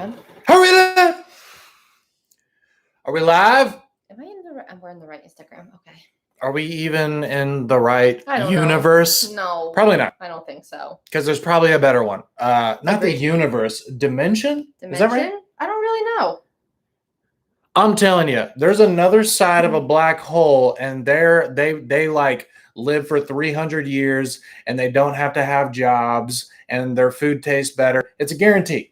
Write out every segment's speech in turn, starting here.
Instagram. Are we live? Are we live? We're in the right Instagram. Okay. Are we even in the right I don't universe? know. No. Probably not. I don't think so. Because there's probably a better one. Not Agreed. the universe. Dimension? Is that right? I don't really know. I'm telling you, there's another side of a black hole, and they like live for 300 years, and they don't have to have jobs, and their food tastes better. It's a guarantee.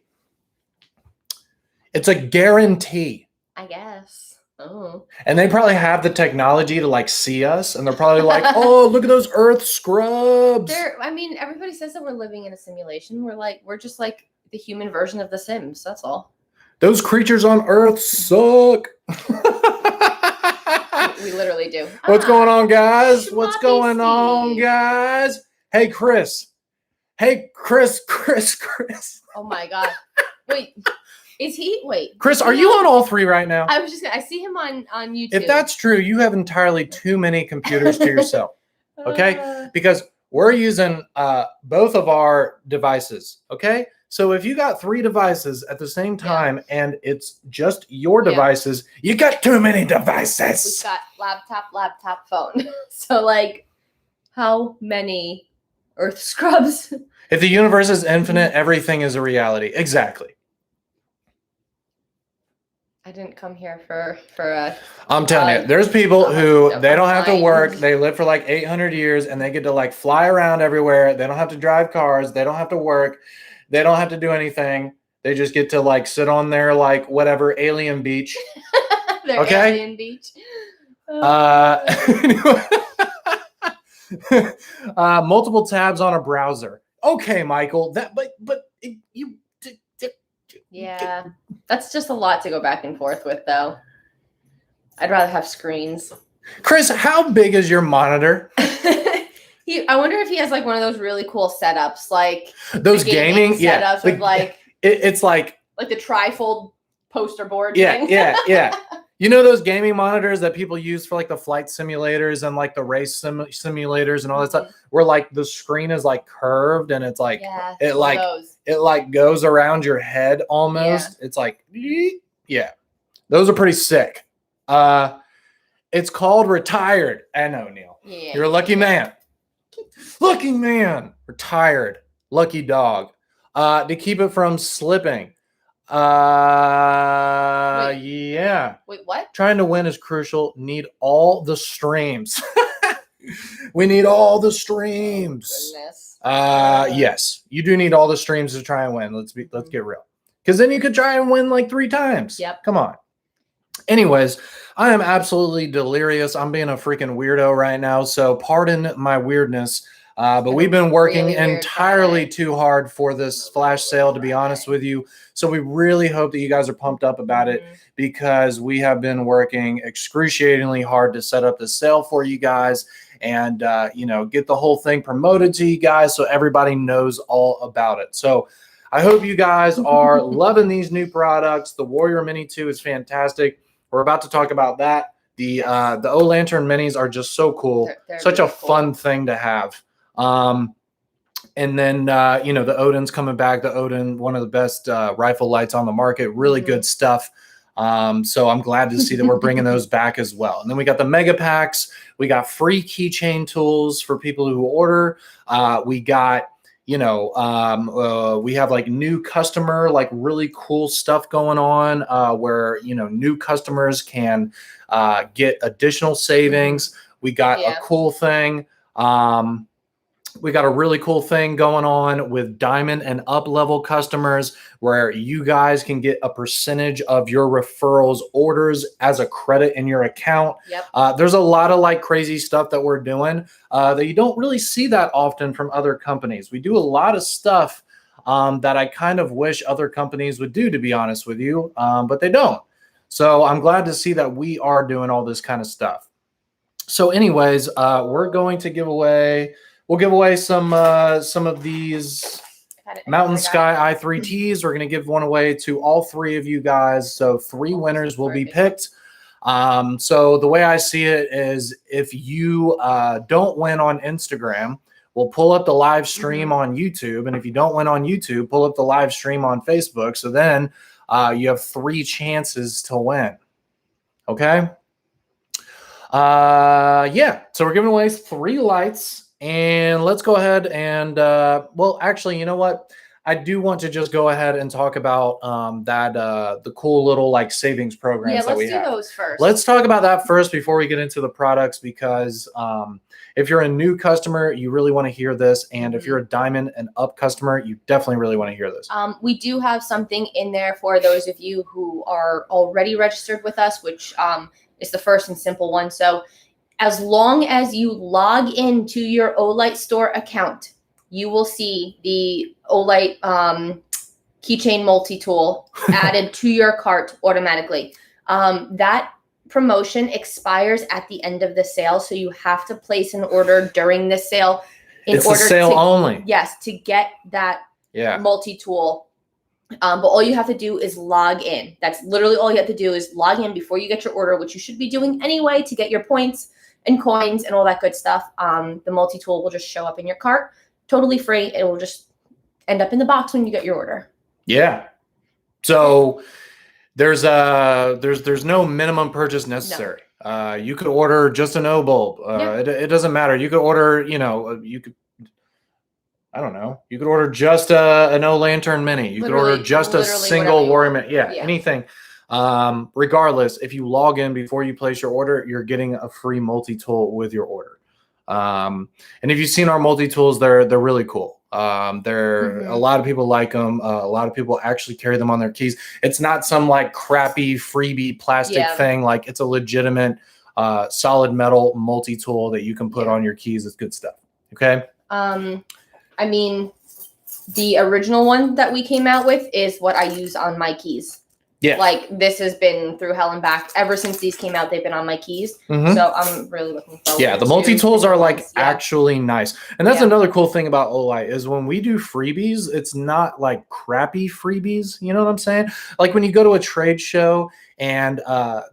It's a guarantee. I guess. Oh. And they probably have the technology to like see us, and they're probably like, "Oh, look at those Earth scrubs." Everybody says that we're living in a simulation. We're just like the human version of The Sims. That's all. Those creatures on Earth suck. We literally do. What's going on, guys? What's going on, guys? Hey, Chris. Chris. Oh my God. Wait. Is he? Wait. Chris, are you on all three right now? I see him on YouTube. If that's true, you have entirely too many computers to yourself. Okay? Because we're using both of our devices. Okay? So if you got three devices at the same time and it's just your devices, you got too many devices. We've got laptop, phone. So how many Earth scrubs? If the universe is infinite, everything is a reality. Exactly. I didn't come here for I'm telling you, there's people who they don't have to work. They live for like 800 years and they get to like fly around everywhere. They don't have to drive cars. They don't have to work. They don't have to do anything. They just get to like sit on their like whatever alien beach. Their alien beach. Multiple tabs on a browser. Okay, Michael. Yeah, that's just a lot to go back and forth with, though. I'd rather have screens. Chris, how big is your monitor? I wonder if he has like one of those really cool setups, like those gaming setups with it's like the trifold poster board. Yeah. You know those gaming monitors that people use for like the flight simulators and like the race simulators and all that stuff, where like the screen is like curved and it's like it goes around your head almost. Yeah. It's like those are pretty sick. It's called Retired. I know, Neil. Yeah. You're a lucky man. Lucky man. Retired. Lucky dog. To keep it from slipping. Wait, what? Trying to win is crucial. Need all the streams. We need all the streams. Oh, goodness. Yes, you do need all the streams to try and win. Let's get real. Because then you could try and win like 3 times. Yep. Come on. Anyways, I am absolutely delirious. I'm being a freaking weirdo right now, so pardon my weirdness. But we've been working entirely too hard for this flash sale, to be honest with you. So we really hope that you guys are pumped up about it, because we have been working excruciatingly hard to set up this sale for you guys and, get the whole thing promoted to you guys so everybody knows all about it. So I hope you guys are loving these new products. The Warrior Mini 2 is fantastic. We're about to talk about that. The O Lantern Minis are just so cool. They're such a fun thing to have. And then, the Odin's coming back. The Odin, one of the best rifle lights on the market. Really good stuff. So I'm glad to see that we're bringing those back as well. And then we got the mega packs. We got free keychain tools for people who order. We got, we have like new customer, like really cool stuff going on where, new customers can get additional savings. We got a cool thing. We got a really cool thing going on with diamond and up level customers where you guys can get a percentage of your referrals orders as a credit in your account. Yep. There's a lot of like crazy stuff that we're doing that you don't really see that often from other companies. We do a lot of stuff that I kind of wish other companies would do, to be honest with you, but they don't. So I'm glad to see that we are doing all this kind of stuff. So anyways, we're going to give away... We'll give away some of these Mountain Sky i3Ts. We're going to give one away to all 3 of you guys. So 3 winners will be picked. So the way I see it is if you don't win on Instagram, we'll pull up the live stream on YouTube. And if you don't win on YouTube, pull up the live stream on Facebook. So then you have 3 chances to win. Okay. Yeah. So we're giving away 3 lights, and let's go ahead and well, actually, you know what? I do want to just go ahead and talk about the cool little like savings programs that we have. Yeah, let's do those first. Let's talk about that first before we get into the products, because if you're a new customer, you really want to hear this, and if you're a diamond and up customer, you definitely really want to hear this. We do have something in there for those of you who are already registered with us, which is the first and simple one. So as long as you log into your Olight store account, you will see the Olight keychain multi-tool added to your cart automatically. That promotion expires at the end of the sale, so you have to place an order during the sale. It's a sale only. Yes, to get that multi-tool. But all you have to do is log in. That's literally all you have to do is log in before you get your order, which you should be doing anyway to get your points and coins and all that good stuff. The multi-tool will just show up in your cart, totally free. It will just end up in the box when you get your order. Yeah. So there's no minimum purchase necessary. No. You could order just an O bulb. It doesn't matter. You could order, I don't know. You could order just an O lantern mini. You could order just a single warrior mini. Yeah, anything. Regardless, if you log in before you place your order, you're getting a free multi-tool with your order. And if you've seen our multi-tools, they're really cool. A lot of people like them. A lot of people actually carry them on their keys. It's not some like crappy freebie plastic thing. Like, it's a legitimate solid metal multi-tool that you can put on your keys. It's good stuff. Okay. I mean, the original one that we came out with is what I use on my keys. Yeah. Like, this has been through hell and back. Ever since these came out, they've been on my keys. So I'm really looking forward to it. Yeah, the multi-tools are like actually nice. And that's another cool thing about Olight is when we do freebies, it's not like crappy freebies. You know what I'm saying? Like when you go to a trade show and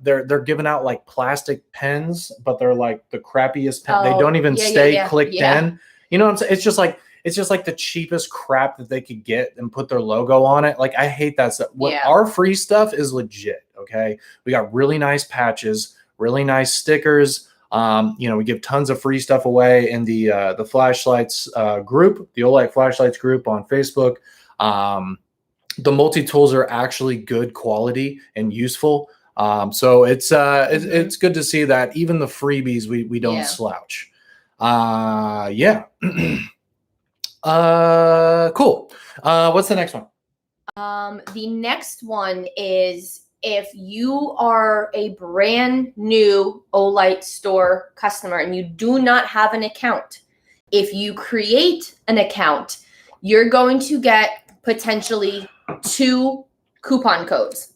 they're giving out like plastic pens, but they're like the crappiest pen. They don't even stay clicked in. You know what I'm saying? It's just like the cheapest crap that they could get and put their logo on it. Like, I hate that stuff. Our free stuff is legit. Okay. We got really nice patches, really nice stickers. We give tons of free stuff away in the flashlights group, the Olight flashlights group on Facebook. The multi-tools are actually good quality and useful. So it's good to see that even the freebies, we don't slouch. Cool. What's the next one? The next one is if you are a brand new Olight store customer and you do not have an account. If you create an account, you're going to get potentially 2 coupon codes.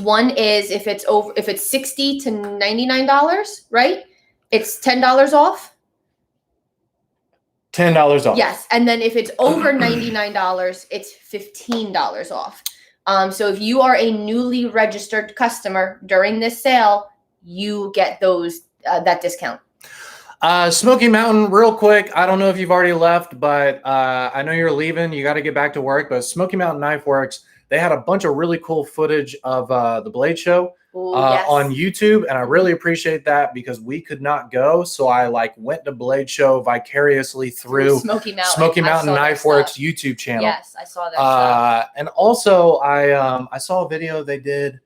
One is if it's $60 to $99, right? It's $10 off. $10 off. Yes, and then if it's over $99, it's $15 off. So if you are a newly registered customer during this sale, you get that discount. Smoky Mountain, real quick. I don't know if you've already left, but I know you're leaving. You got to get back to work. But Smoky Mountain Knife Works, they had a bunch of really cool footage of the Blade Show. On YouTube, and I really appreciate that because we could not go, so I went to Blade Show vicariously through Smoky Mountain Knife Works YouTube channel. Yes, I saw that. And also I saw a video they did.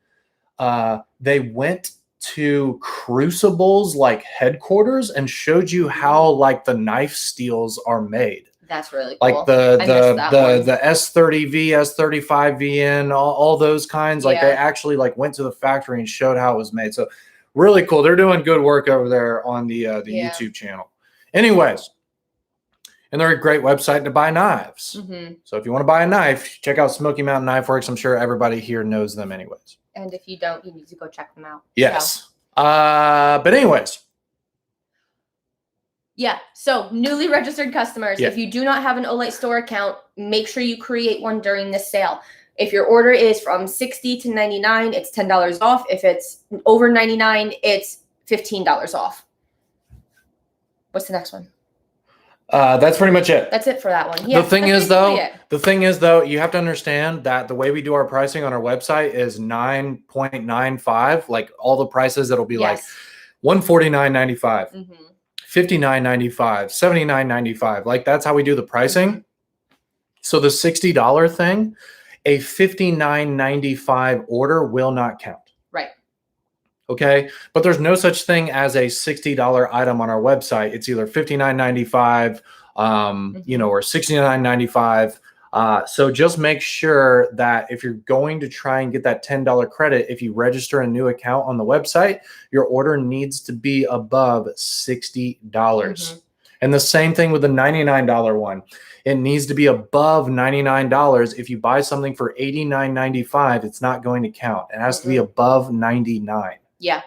They went to Crucible's headquarters and showed you how the knife steels are made. That's really cool. Like the S30V, S35VN, all those kinds. They actually went to the factory and showed how it was made. So really cool. They're doing good work over there on the YouTube channel. Anyways, and they're a great website to buy knives. So if you want to buy a knife, check out Smoky Mountain Knife Works. I'm sure everybody here knows them anyways. And if you don't, you need to go check them out. Yes. But anyways. Yeah, so newly registered customers, if you do not have an Olight store account, make sure you create one during this sale. If your order is from $60 to $99, it's $10 off. If it's over $99, it's $15 off. What's the next one? That's pretty much it. That's it for that one. Yeah, the thing that's is though, basically it. the thing is though, you have to understand that the way we do our pricing on our website is 9.95. Like all the prices, it'll be like Yes. $149.95, Mhm. $59.95, $79.95. Like that's how we do the pricing. Mhm. So the $60 thing, a $59.95 order will not count. Right. Okay. But there's no such thing as a $60 item on our website. It's either $59.95, or $69.95. So just make sure that if you're going to try and get that $10 credit, if you register a new account on the website, your order needs to be above $60. Mhm. And the same thing with the $99 one. It needs to be above $99. If you buy something for $89.95, it's not going to count. It has to be above $99. Yeah.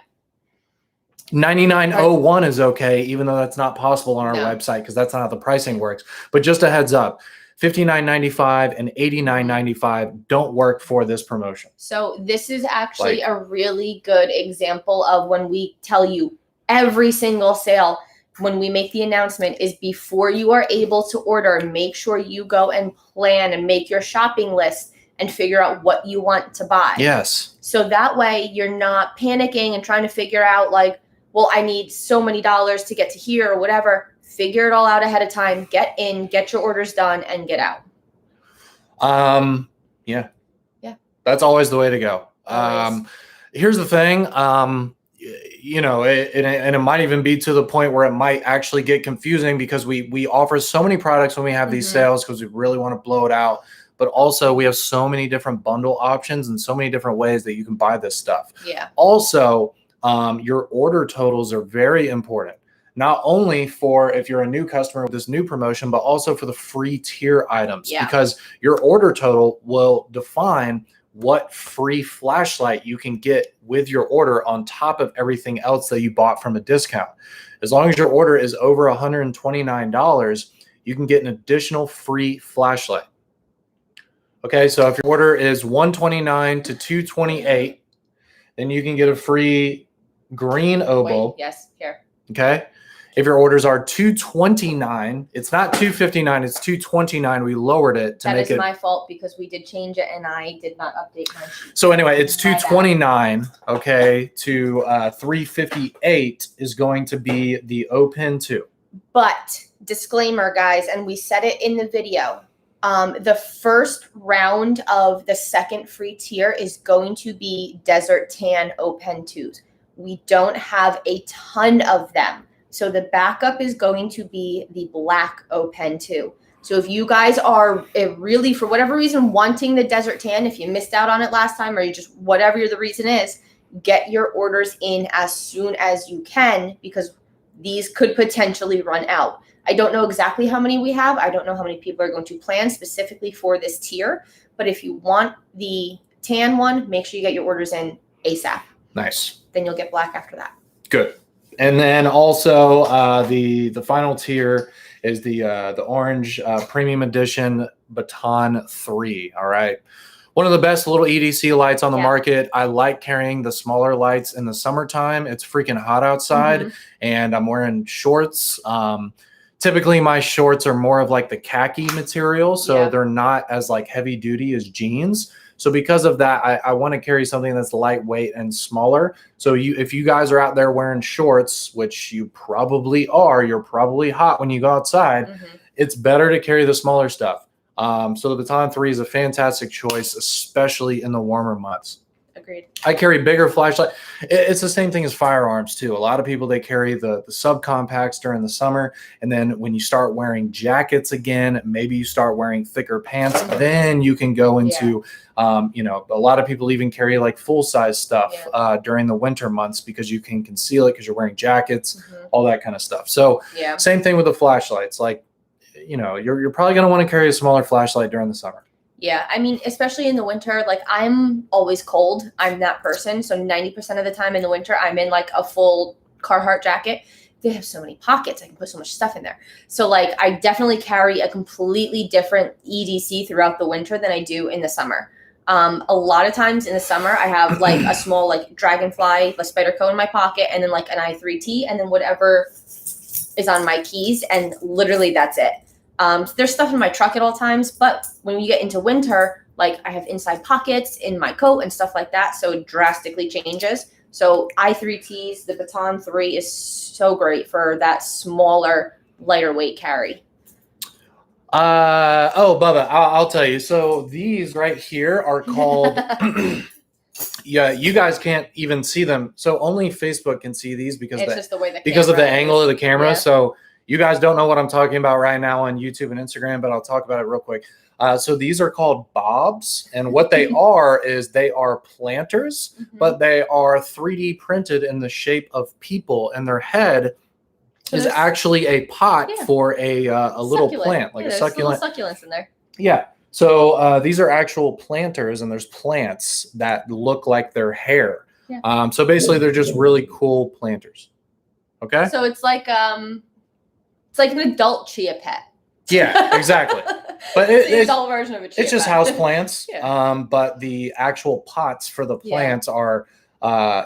$99.01 is okay, even though that's not possible on our No. website because that's not how the pricing works. But just a heads up, $59.95 and $89.95 don't work for this promotion. So this is actually a really good example of when we tell you every single sale, when we make the announcement, is before you are able to order, make sure you go and plan and make your shopping list and figure out what you want to buy. Yes. So that way you're not panicking and trying to figure out like, well, I need so many dollars to get to here or whatever. Figure it all out ahead of time. Get in, get your orders done, and get out. Yeah. Yeah. That's always the way to go. Always. Here's the thing. And it might even be to the point where it might actually get confusing because we offer so many products when we have these sales because we really want to blow it out. But also we have so many different bundle options and so many different ways that you can buy this stuff. Yeah. Also, your order totals are very important. Not only for if you're a new customer with this new promotion, but also for the free tier items. Yeah. Because your order total will define what free flashlight you can get with your order on top of everything else that you bought from a discount. As long as your order is over $129, you can get an additional free flashlight. Okay, so if your order is $129 to $228, then you can get a free green oboe. Wait, yes, here. Okay. If your orders are $229, it's not $259, it's $229. We lowered it to that make is it. my fault because we did change it and I did not update my sheet. So anyway, it's My bad. $229. Okay, to $358 is going to be the O-Pen 2. But disclaimer, guys, and we said it in the video. The first round of the second free tier is going to be Desert Tan O-Pen 2s. We don't have a ton of them. So the backup is going to be the black O-Pen 2. So if you guys are really, for whatever reason, wanting the Desert Tan, if you missed out on it last time or you just, whatever the reason is, get your orders in as soon as you can because these could potentially run out. I don't know exactly how many we have. I don't know how many people are going to plan specifically for this tier. But if you want the tan one, make sure you get your orders in ASAP. Nice. Then you'll get black after that. Good. And then also the final tier is the orange premium edition Baton 3. All right. One of the best little EDC lights on the market. I like carrying the smaller lights in the summertime. It's freaking hot outside and I'm wearing shorts. Typically my shorts are more of like the khaki material. So they're not as like heavy duty as jeans. So because of that, I want to carry something that's lightweight and smaller. So if you guys are out there wearing shorts, which you probably are, you're probably hot when you go outside, it's better to carry the smaller stuff. So the Baton 3 is a fantastic choice, especially in the warmer months. Agreed. I carry bigger flashlight. It's the same thing as firearms too. A lot of people, they carry the subcompacts during the summer. And then when you start wearing jackets again, maybe you start wearing thicker pants, then you can go into, a lot of people even carry like full-size stuff during the winter months because you can conceal it because you're wearing jackets, all that kind of stuff. So same thing with the flashlights. Like, you're probably going to want to carry a smaller flashlight during the summer. Yeah, I mean, especially in the winter, like I'm always cold. I'm that person. So 90% of the time in the winter, I'm in like a full Carhartt jacket. They have so many pockets. I can put so much stuff in there. So like I definitely carry a completely different EDC throughout the winter than I do in the summer. A lot of times in the summer, I have like a small like Dragonfly, a Spyderco in my pocket, and then like an i3T, and then whatever is on my keys, and literally that's it. There's stuff in my truck at all times, but when you get into winter, like I have inside pockets in my coat and stuff like that, so it drastically changes. So I3Ts, the Baton 3 is so great for that smaller, lighter weight carry. Bubba, I'll tell you. So these right here are called. Yeah, you guys can't even see them. So only Facebook can see these because just the way of the angle of the camera. Yeah. So you guys don't know what I'm talking about right now on YouTube and Instagram, but I'll talk about it real quick. So these are called bobs, and what they are is they are planters, but they are 3D printed in the shape of people, and their head is actually a pot for a little plant, like a succulent. Little succulents in there. Yeah. So these are actual planters, and there's plants that look like their hair. Yeah. So basically, they're just really cool planters. Okay. So it's like an adult chia pet. Yeah, exactly. But it's the adult version of a chia it's just pet. house plants. But the actual pots for the plants are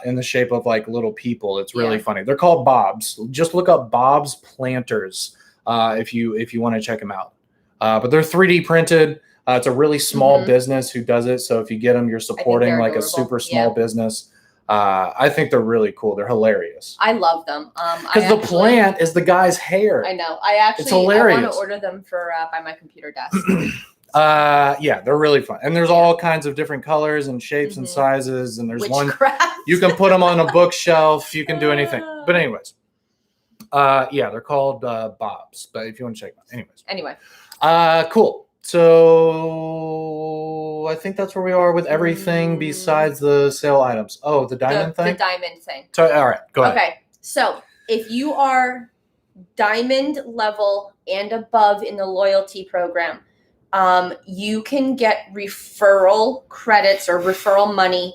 in the shape of like little people. It's really funny. They're called bobs. Just look up Bob's Planters if you want to check them out. But they're 3D printed. It's a really small business who does it. So if you get them, you're supporting like adorable. A super small business. I think they're really cool. They're hilarious. I love them. Because the plant is the guy's hair. I know. It's hilarious. I want to order them for by my computer desk. Yeah, they're really fun. And there's all kinds of different colors and shapes and sizes. And there's Witchcraft. You can put them on a bookshelf. You can do anything. But anyways, yeah, they're called bobs. But if you want to check them out. Anyway. Cool. So I think that's where we are with everything besides the sale items. Oh, the diamond thing? The diamond thing. All right, go ahead. Okay, so if you are diamond level and above in the loyalty program, you can get referral credits or referral money.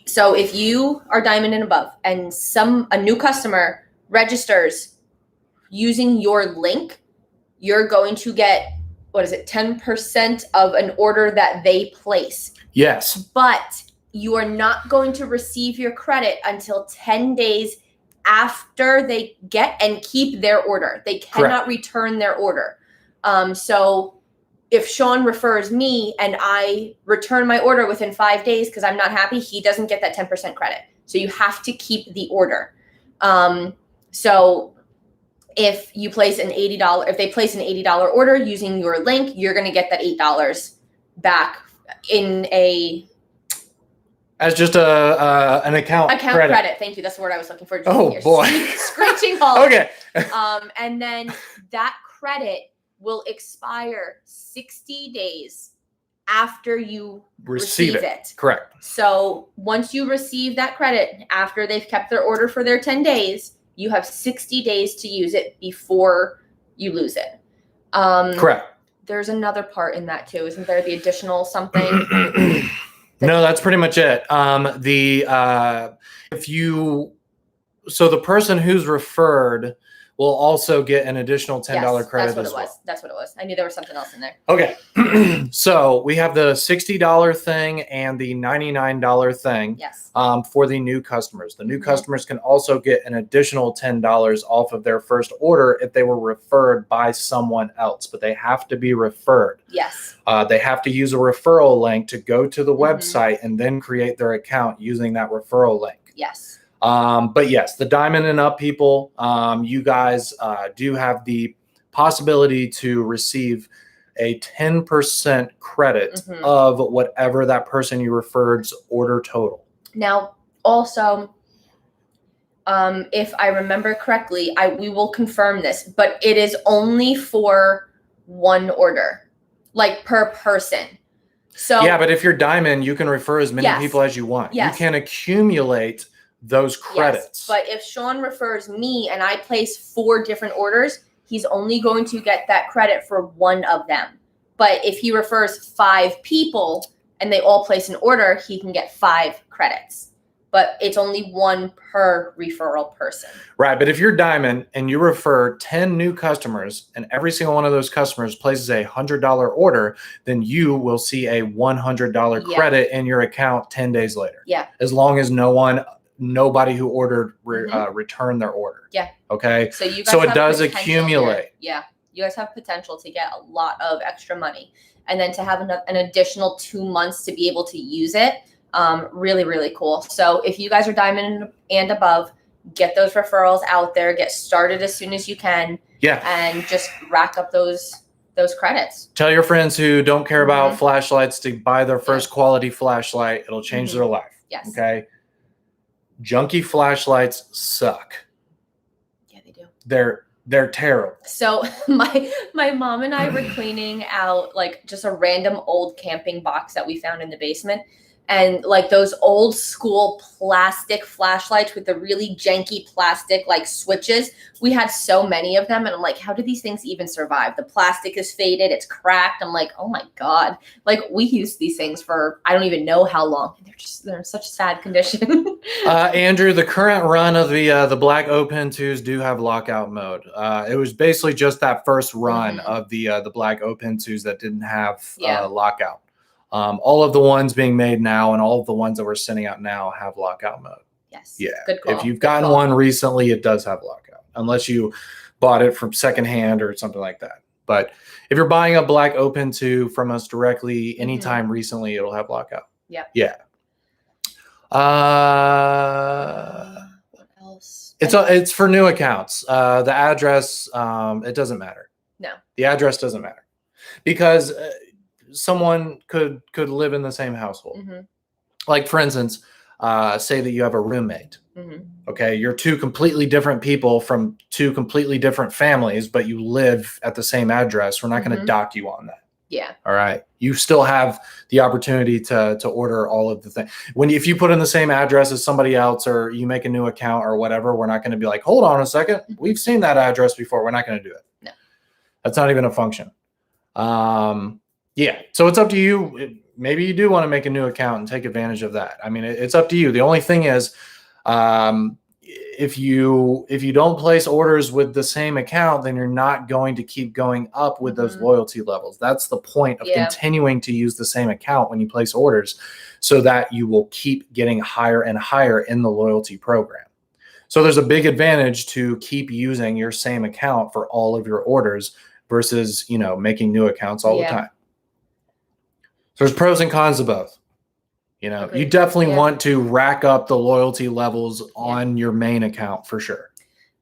So if you are diamond and above and a new customer registers using your link, you're going to get, 10% of an order that they place. Yes. But you are not going to receive your credit until 10 days after they get and keep their order. They cannot return their order. So if Sean refers me and I return my order within 5 days because I'm not happy, he doesn't get that 10% credit. So you have to keep the order. So if you place if they place an $80 order using your link, you're going to get that $8 back as just an account credit. Thank you. That's the word I was looking for. Oh boy. Screeching halt. Okay. And then that credit will expire 60 days after you receive it. Correct. So once you receive that credit after they've kept their order for their 10 days, you have 60 days to use it before you lose it. Correct. There's another part in that too. Isn't there the additional something? No, that's pretty much it. So the person who's referred will also get an additional $10 credit as well. That's what it was. I knew there was something else in there. Okay. So we have the $60 thing and the $99 thing for the new customers. The new customers can also get an additional $10 off of their first order if they were referred by someone else, but they have to be referred. Yes. They have to use a referral link to go to the website and then create their account using that referral link. Yes. But yes, the diamond and up people, you guys do have the possibility to receive a 10% credit of whatever that person you referred's order total. Now, also, if I remember correctly, we will confirm this, but it is only for one order, like per person. So yeah, but if you're diamond, you can refer as many people as you want. You can accumulate those credits. Yes, but if Sean refers me and I place 4 different orders, he's only going to get that credit for one of them. But if he refers 5 people and they all place an order, he can get 5 credits. But it's only 1 per referral person. Right, but if you're diamond and you refer 10 new customers and every single one of those customers places a $100 order, then you will see a $100 credit in your account 10 days later. Yeah. As long as no one nobody who ordered returned their order. Yeah. Okay. So you guys so it have does potential accumulate. here. Yeah. You guys have potential to get a lot of extra money, and then to have an additional 2 months to be able to use it. Really, really cool. So if you guys are diamond and above, get those referrals out there, get started as soon as you can. Yeah. And just rack up those credits. Tell your friends who don't care about flashlights to buy their first quality flashlight. It'll change their life. Yes. Okay. Junky flashlights suck. Yeah, they do. They're terrible. So my mom and I were cleaning out like just a random old camping box that we found in the basement. And like those old school plastic flashlights with the really janky plastic like switches, we had so many of them. And I'm like, how do these things even survive? The plastic is faded, it's cracked. I'm like, oh my God. Like we used these things for I don't even know how long. They're in such sad condition. Andrew, the current run of the Black Open 2s do have lockout mode. It was basically just that first run of the Black Open 2s that didn't have lockout. All of the ones being made now and all of the ones that we're sending out now have lockout mode. Yes. Yeah. Good call. If you've gotten one recently, it does have lockout, unless you bought it from secondhand or something like that. But if you're buying a Black Open 2 from us directly anytime recently, it'll have lockout. Yeah. Yeah. What else? It's for new accounts. The address, it doesn't matter. No. The address doesn't matter because someone could live in the same household. Like for instance, say that you have a roommate. Okay, you're two completely different people from two completely different families, but you live at the same address. We're not going to dock you on that. Yeah. All right. You still have the opportunity to order all of the things. If you put in the same address as somebody else, or you make a new account or whatever, we're not going to be like, hold on a second, we've seen that address before. We're not going to do it. No. That's not even a function. Yeah. So it's up to you. Maybe you do want to make a new account and take advantage of that. I mean, it's up to you. The only thing is, if you don't place orders with the same account, then you're not going to keep going up with those loyalty levels. That's the point of continuing to use the same account when you place orders, so that you will keep getting higher and higher in the loyalty program. So there's a big advantage to keep using your same account for all of your orders versus, making new accounts all the time. So there's pros and cons of both. You definitely want to rack up the loyalty levels on your main account for sure.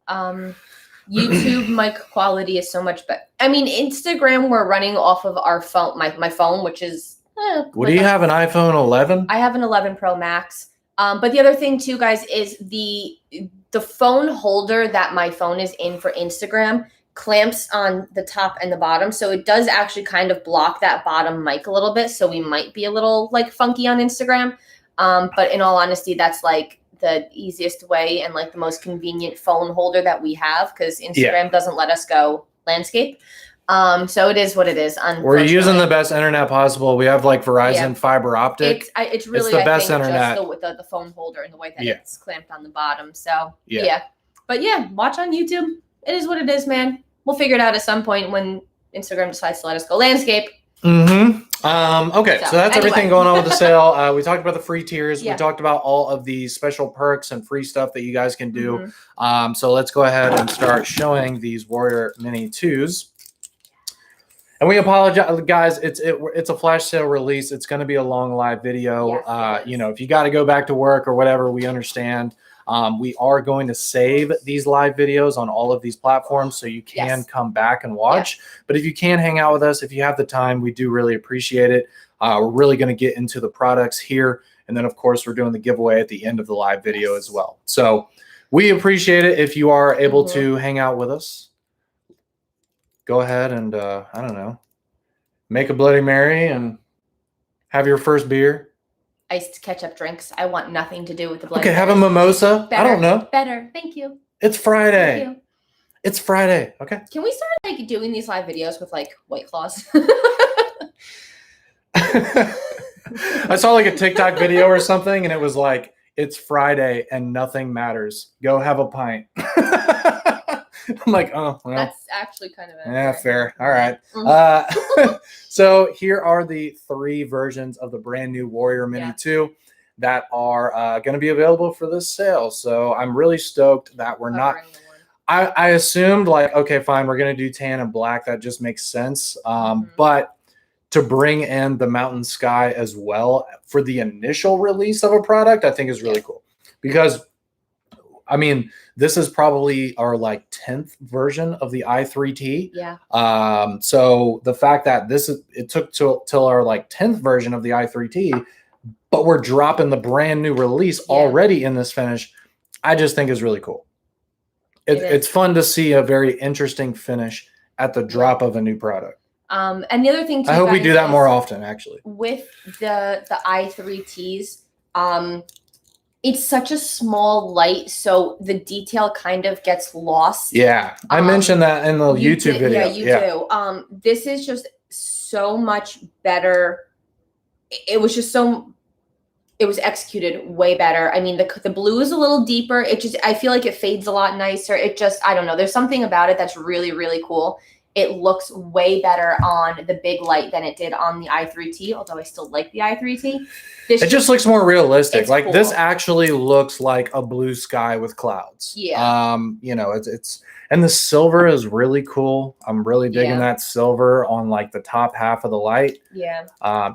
YouTube mic quality is so much better. I mean, Instagram, we're running off of our phone, my phone, which is. What do you have, an iPhone 11? I have an 11 Pro Max. But the other thing too, guys, is the phone holder that my phone is in for Instagram clamps on the top and the bottom. So it does actually kind of block that bottom mic a little bit. So we might be a little like funky on Instagram. But in all honesty, that's like the easiest way and like the most convenient phone holder that we have, because Instagram doesn't let us go landscape. So it is what it is. We're using the best internet possible. We have like Verizon fiber optic. It's really the best internet. Just the phone holder and the way that it's clamped on the bottom. So but watch on YouTube. It is what it is, man. We'll figure it out at some point when Instagram decides to let us go landscape. Okay, so that's everything going on with the sale. We talked about the free tiers. We talked about all of the special perks and free stuff that you guys can do. So let's go ahead and start showing these Warrior Mini 2s. And we apologize, guys. It's a flash sale release. It's going to be a long live video. Yes, if you got to go back to work or whatever, we understand. We are going to save these live videos on all of these platforms, so you can come back and watch. But if you can hang out with us, if you have the time, we do really appreciate it. We're really going to get into the products here. And then, of course, we're doing the giveaway at the end of the live video as well. So we appreciate it if you are able to hang out with us. Go ahead and, I don't know, make a Bloody Mary and have your first beer. Iced ketchup drinks. I want nothing to do with the blood. Okay, have a mimosa. Better, I don't know. Better. Thank you. It's Friday. Thank you. It's Friday. Okay. Can we start like doing these live videos with like White Claws? I saw like a TikTok video or something, and it was like, it's Friday and nothing matters. Go have a pint. I'm like, oh, well. That's actually kind of fair. All right. So here are the 3 versions of the brand new Warrior Mini 2. that are going to be available for this sale. So I'm really stoked that we're not. I assumed like, okay, fine, we're going to do tan and black. That just makes sense. But to bring in the mountain sky as well for the initial release of a product, I think is really cool. Because, I mean, this is probably our like 10th version of the i3T. Yeah. So the fact that it took till our like 10th version of the i3T, but we're dropping the brand new release already in this finish, I just think is really cool. It's fun to see a very interesting finish at the drop of a new product. And the other thing too, I hope we do that more often, actually. With the i3Ts, it's such a small light, so the detail kind of gets lost. Yeah, I mentioned that in the YouTube video. Yeah, you do. This is just so much better. It was executed way better. I mean, the blue is a little deeper. I feel like it fades a lot nicer. I don't know. There's something about it that's really, really cool. It looks way better on the big light than it did on the i3T, although I still like the i3T. It just looks more realistic. Like cool. This actually looks like a blue sky with clouds. Yeah. You know, it's and the silver is really cool. I'm really digging that silver on like the top half of the light. Yeah.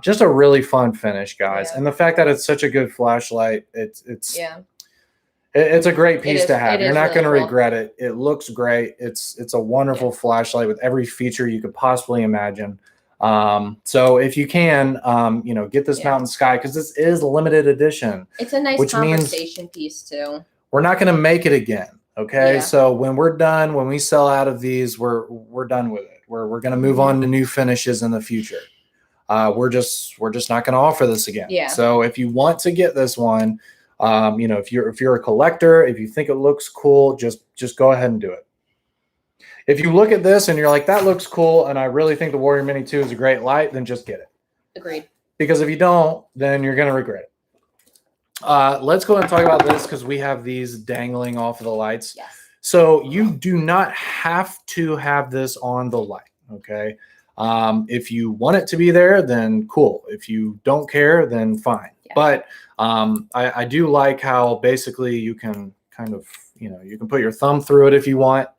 Just a really fun finish, guys. And the fact that it's such a good flashlight, it's a great piece to have. You're not going to regret it. It looks great. It's a wonderful flashlight with every feature you could possibly imagine. So if you can, you know, get this mountain sky, because this is a limited edition. It's a nice conversation piece too. We're not going to make it again. Okay. So when we're done, when we sell out of these, we're done with it. We're going to move on to new finishes in the future. We're just not going to offer this again. Yeah. So if you want to get this one, you know, if you're a collector, if you think it looks cool, just go ahead and do it. If you look at this and you're like, that looks cool, and I really think the Warrior Mini 2 is a great light, then just get it. Agreed. Because if you don't, then you're going to regret it. Let's go and talk about this because we have these dangling off of the lights. Yes. So you do not have to have this on the light, okay? If you want it to be there, then cool. If you don't care, then fine. Yeah. But I do like how basically you can kind of, you know, you can put your thumb through it if you want.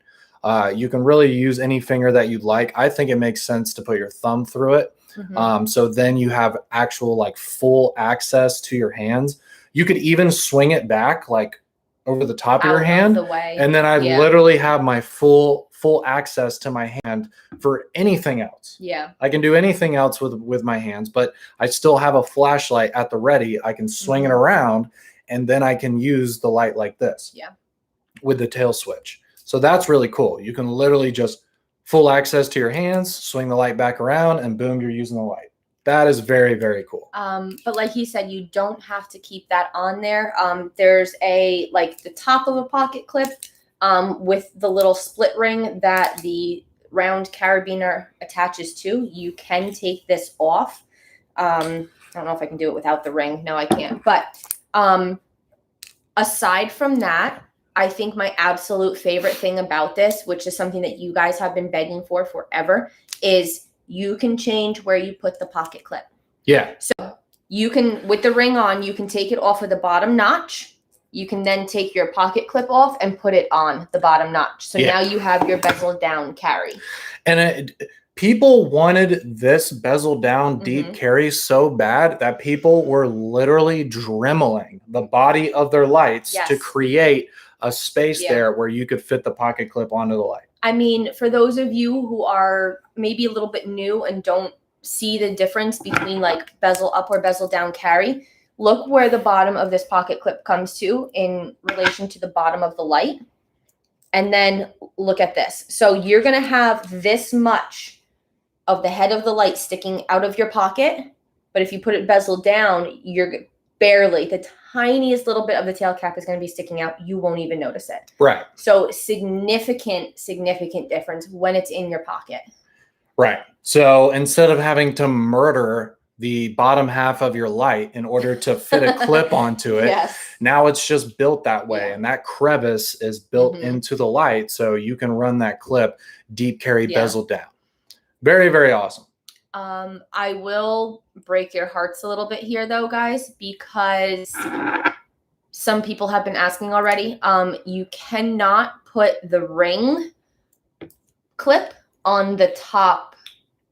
You can really use any finger that you'd like. I think it makes sense to put your thumb through it. So then you have actual like full access to your hands. You could even swing it back like over the top of your hand. And then I literally have my full access to my hand for anything else. Yeah. I can do anything else with my hands, but I still have a flashlight at the ready. I can swing it around and then I can use the light like this. Yeah. With the tail switch. So that's really cool. You can literally just full access to your hands, swing the light back around, and boom, you're using the light. That is very, very cool. But like he said, you don't have to keep that on there. There's like the top of a pocket clip with the little split ring that the round carabiner attaches to. You can take this off. I don't know if I can do it without the ring. No, I can't. But aside from that, I think my absolute favorite thing about this, which is something that you guys have been begging for forever, is you can change where you put the pocket clip. Yeah. So you can, with the ring on, you can take it off of the bottom notch. You can then take your pocket clip off and put it on the bottom notch. So now you have your bezel down carry. And people wanted this bezel down deep carry so bad that people were literally dremeling the body of their lights to create a space there where you could fit the pocket clip onto the light. I mean, for those of you who are maybe a little bit new and don't see the difference between like bezel up or bezel down carry, look where the bottom of this pocket clip comes to in relation to the bottom of the light. And then look at this. So you're going to have this much of the head of the light sticking out of your pocket. But if you put it bezel down, you're barely, the tiniest little bit of the tail cap is going to be sticking out. You won't even notice it. Right. So significant difference when it's in your pocket. Right. So instead of having to murder the bottom half of your light in order to fit a clip onto it, now it's just built that way. And that crevice is built into the light. So you can run that clip deep carry bezel down. Very, very awesome. I will break your hearts a little bit here, though, guys, because some people have been asking already. You cannot put the ring clip on the top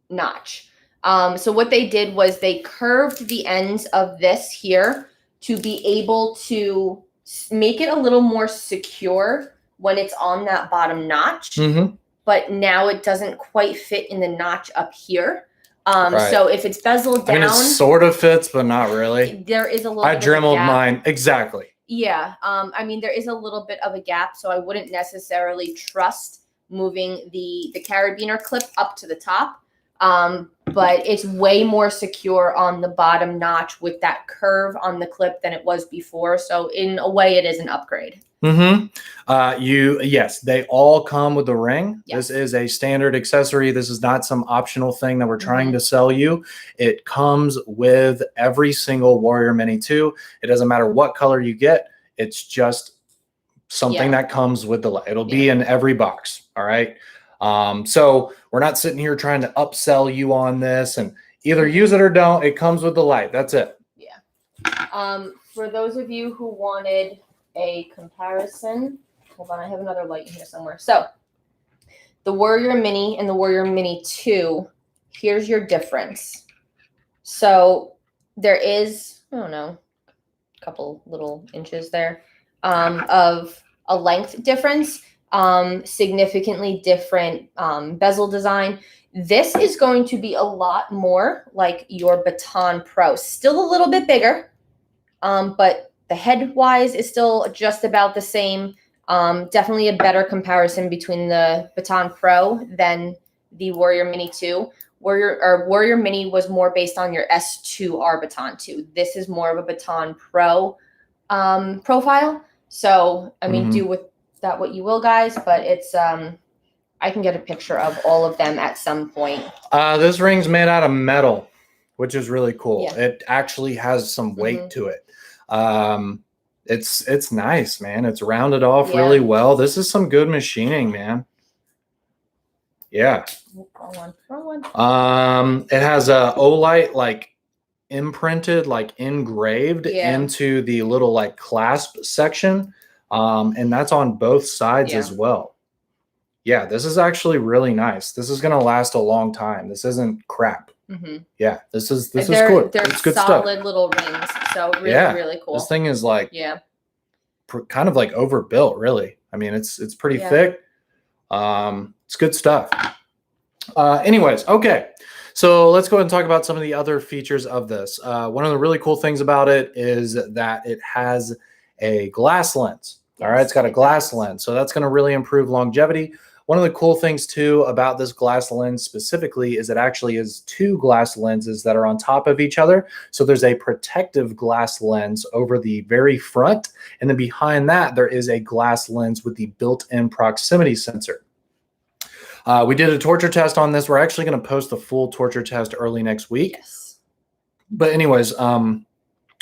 notch. So what they did was they curved the ends of this here to be able to make it a little more secure when it's on that bottom notch. Mm-hmm. But now it doesn't quite fit in the notch up here. Right. So if it's bezeled down, I mean, it sort of fits, but not really. There is a little. I dremeled mine exactly. Yeah. I mean, there is a little bit of a gap, so I wouldn't necessarily trust moving the carabiner clip up to the top. But it's way more secure on the bottom notch with that curve on the clip than it was before. So in a way, it is an upgrade. Mm-hmm. Yes, they all come with the ring. Yes. This is a standard accessory. This is not some optional thing that we're trying to sell you. It comes with every single Warrior Mini 2. It doesn't matter what color you get. It's just something that comes with the light. It'll be in every box. All right. So we're not sitting here trying to upsell you on this, and either use it or don't. It comes with the light. That's it. Yeah. For those of you who wanted a comparison, hold on, I have another light in here somewhere. So the Warrior Mini and the Warrior Mini 2, here's your difference. So there is, I don't know, a couple little inches there of a length difference, significantly different bezel design. This is going to be a lot more like your Baton Pro, still a little bit bigger, but the head wise is still just about the same. Definitely a better comparison between the Baton Pro than the Warrior Mini 2. Warrior Mini was more based on your S2R Baton 2. This is more of a Baton Pro profile. So, I mean, do with that what you will, guys, but it's I can get a picture of all of them at some point. This ring's made out of metal, which is really cool. Yeah. It actually has some weight to it. It's nice, man. It's rounded off really well. This is some good machining, man. Yeah. Wrong one. It has a Olight like imprinted, like engraved into the little like clasp section. And that's on both sides as well. Yeah, this is actually really nice. This is gonna last a long time. This isn't crap. Yeah, this is cool. They're it's good solid stuff. Little rings, so really cool. This thing is like kind of like overbuilt, really. I mean, it's pretty thick. It's good stuff. Anyways, okay. So let's go ahead and talk about some of the other features of this. One of the really cool things about it is that it has a glass lens. All right, it's got a glass lens, so that's going to really improve longevity. One of the cool things too about this glass lens specifically is it actually is two glass lenses that are on top of each other. So there's a protective glass lens over the very front, and then behind that there is a glass lens with the built-in proximity sensor. We did a torture test on this. We're actually going to post the full torture test early next week. Yes. But anyways, on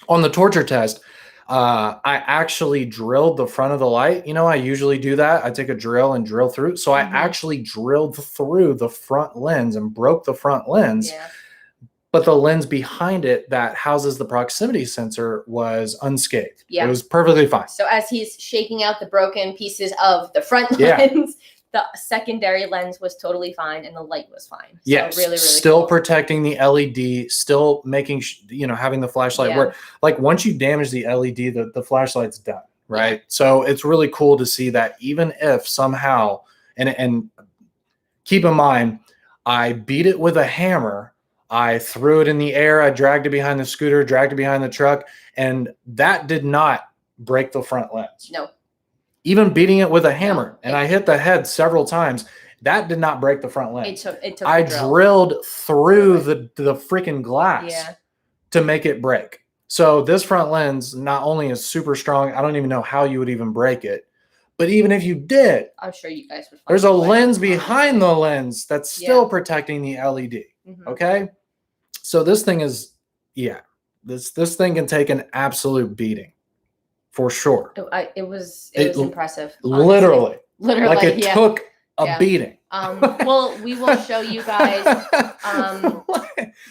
the torture test, I actually drilled the front of the light. You know, I usually do that. I take a drill and drill through. So I actually drilled through the front lens and broke the front lens. Yeah. But the lens behind it that houses the proximity sensor was unscathed. Yeah. It was perfectly fine. So as he's shaking out the broken pieces of the front lens, the secondary lens was totally fine and the light was fine. So yes, really still cool. Protecting the LED, still making, having the flashlight work. Like once you damage the LED, the flashlight's done, right? Yeah. So it's really cool to see that even if somehow, and keep in mind, I beat it with a hammer, I threw it in the air, I dragged it behind the scooter, dragged it behind the truck, and that did not break the front lens. No. Even beating it with a hammer, and I hit the head several times, that did not break the front lens. It took I drilled through the freaking glass to make it break. So this front lens not only is super strong, I don't even know how you would even break it, but even if you did, I'm sure you guys would find there's a lens behind the lens that's still protecting the LED. Okay? So this thing is, this thing can take an absolute beating. For sure. It was impressive. Literally. Like it took a beating. Well, we will show you guys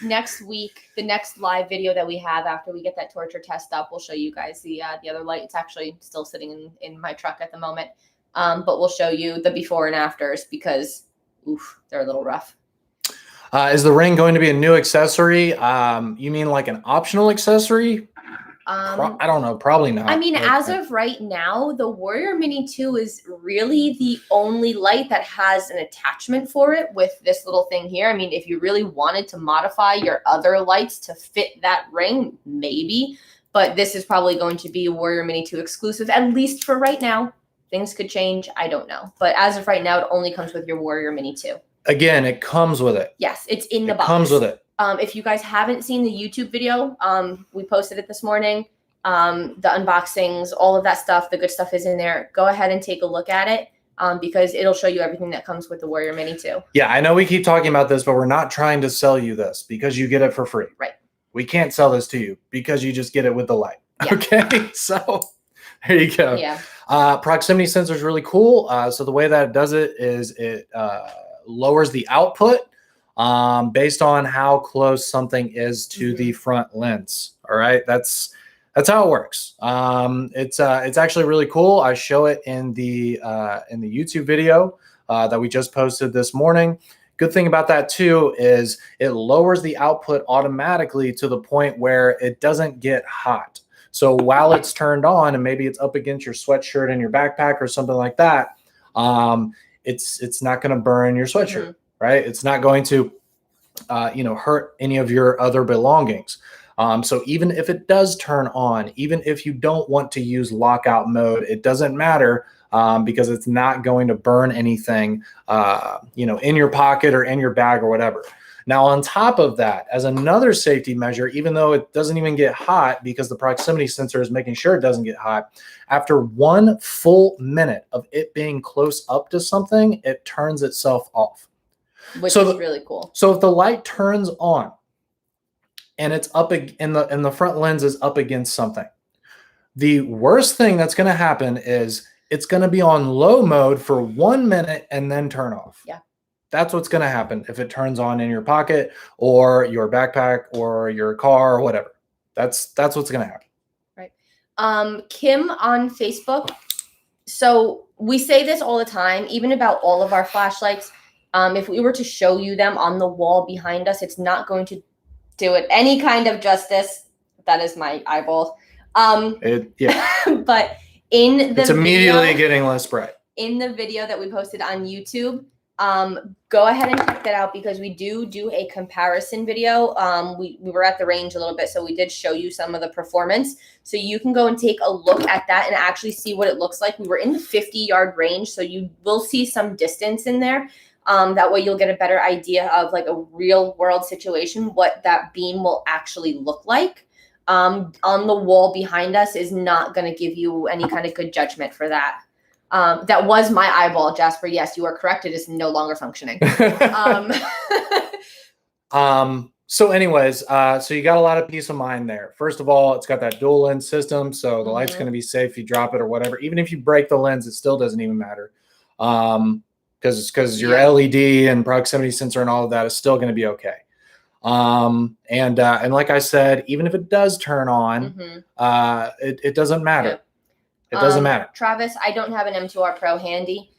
next week. The next live video that we have after we get that torture test up, we'll show you guys the other light. It's actually still sitting in my truck at the moment, but we'll show you the before and afters because, oof, they're a little rough. Is the ring going to be a new accessory? You mean like an optional accessory? I don't know. Probably not. I mean, as of right now, the Warrior Mini 2 is really the only light that has an attachment for it with this little thing here. I mean, if you really wanted to modify your other lights to fit that ring, maybe. But this is probably going to be a Warrior Mini 2 exclusive, at least for right now. Things could change. I don't know. But as of right now, it only comes with your Warrior Mini 2. Again, it comes with it. Yes, it's in the box. It comes with it. If you guys haven't seen the YouTube video, we posted it this morning. The unboxings, all of that stuff, the good stuff is in there. Go ahead and take a look at it because it'll show you everything that comes with the Warrior Mini 2. Yeah, I know we keep talking about this, but we're not trying to sell you this because you get it for free. Right. We can't sell this to you because you just get it with the light. Yeah. Okay, so there you go. Yeah. Proximity sensor is really cool. So the way that it does it is it lowers the output based on how close something is to the front lens. All right, that's how it works. It's actually really cool. I show it in the YouTube video that we just posted this morning. Good thing about that too is it lowers the output automatically to the point where it doesn't get hot. So while it's turned on and maybe it's up against your sweatshirt and your backpack or something like that, it's not going to burn your sweatshirt, right? It's not going to, hurt any of your other belongings. So even if it does turn on, even if you don't want to use lockout mode, it doesn't matter because it's not going to burn anything, in your pocket or in your bag or whatever. Now, on top of that, as another safety measure, even though it doesn't even get hot because the proximity sensor is making sure it doesn't get hot, after 1 full minute of it being close up to something, it turns itself off. Which is really cool. So if the light turns on and it's up in the front lens is up against something, the worst thing that's going to happen is it's going to be on low mode for 1 minute and then turn off. Yeah. That's what's going to happen if it turns on in your pocket or your backpack or your car or whatever. That's what's going to happen. Right. Kim on Facebook. So we say this all the time, even about all of our flashlights. If we were to show you them on the wall behind us, it's not going to do it any kind of justice. That is my eyeball. But in the it's immediately getting less bright. In the video that we posted on YouTube, go ahead and check that out because we do a comparison video. We were at the range a little bit, so we did show you some of the performance. So you can go and take a look at that and actually see what it looks like. We were in the 50-yard range, so you will see some distance in there. That way you'll get a better idea of like a real world situation, what that beam will actually look like. On the wall behind us is not going to give you any kind of good judgment for that. That was my eyeball, Jasper. Yes, you are correct. It is no longer functioning. So anyways, so you got a lot of peace of mind there. First of all, it's got that dual lens system. So the light's going to be safe if you drop it or whatever. Even if you break the lens, it still doesn't even matter. Because your LED and proximity sensor and all of that is still going to be okay. And like I said, even if it does turn on, it doesn't matter. Yeah. It doesn't matter. Travis, I don't have an M2R Pro handy.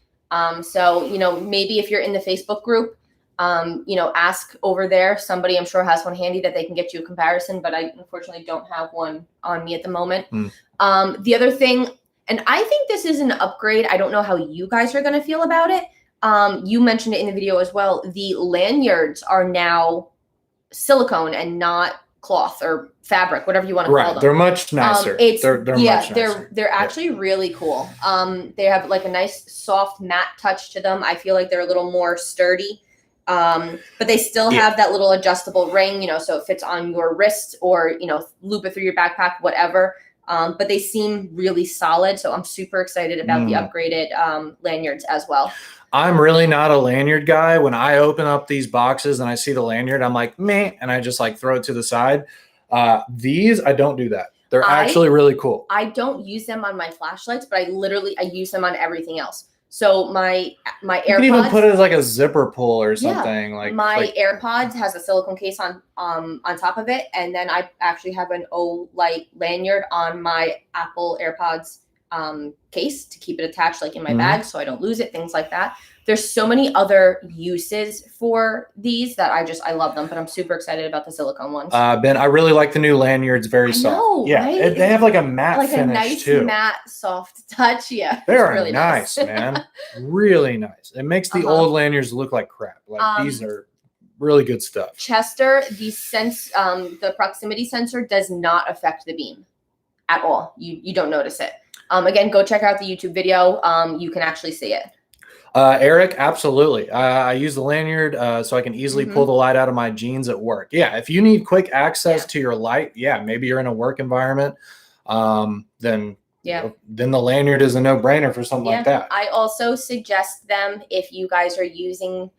So, maybe if you're in the Facebook group, ask over there. Somebody I'm sure has one handy that they can get you a comparison, but I unfortunately don't have one on me at the moment. The other thing, and I think this is an upgrade. I don't know how you guys are going to feel about it. You mentioned it in the video as well. The lanyards are now silicone and not cloth or fabric, whatever you want to call them. They're much nicer. They're much nicer. They're actually really cool. They have like a nice soft matte touch to them. I feel like they're a little more sturdy. But they still have that little adjustable ring, so it fits on your wrist or, loop it through your backpack, whatever. But they seem really solid. So I'm super excited about the upgraded lanyards as well. I'm really not a lanyard guy. When I open up these boxes and I see the lanyard, I'm like, meh, and I just like throw it to the side. These, I don't do that. They're actually really cool. I don't use them on my flashlights, but I use them on everything else. So my AirPods. You can even put it as like a zipper pull or something. Yeah, my AirPods has a silicone case on top of it, and then I actually have an Olight lanyard on my Apple AirPods case to keep it attached, like in my bag, so I don't lose it. Things like that. There's so many other uses for these that I love them, but I'm super excited about the silicone ones. Ben, I really like the new lanyards. Very soft. Know, yeah, right? They have like a matte like finish a nice too. matte, soft touch. Yeah, they are really nice, man. Really nice. It makes the old lanyards look like crap. Like these are really good stuff. Chester, the proximity sensor does not affect the beam at all. You don't notice it. Again, go check out the YouTube video. You can actually see it. Eric, absolutely. I use the lanyard so I can easily pull the light out of my jeans at work. Yeah, if you need quick access to your light, maybe you're in a work environment, then the lanyard is a no-brainer for something like that. I also suggest them if you guys are using,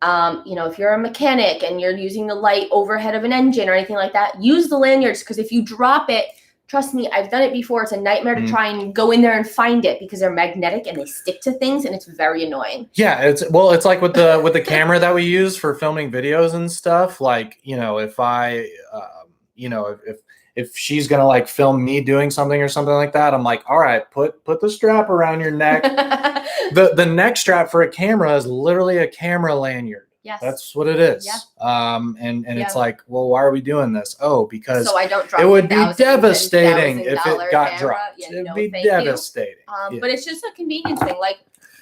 if you're a mechanic and you're using the light overhead of an engine or anything like that, use the lanyards, because if you drop it, trust me, I've done it before. It's a nightmare to try and go in there and find it because they're magnetic and they stick to things, and it's very annoying. Yeah, it's like with the camera that we use for filming videos and stuff. Like, if I, if she's gonna like film me doing something or something like that, I'm like, all right, put the strap around your neck. the neck strap for a camera is literally a camera lanyard. Yes. That's what it is. Yeah. And it's like, well, why are we doing this? Oh, because so I don't drop it would be devastating if it got dropped. Yeah, It'd be devastating. But it's just a convenience thing. Like,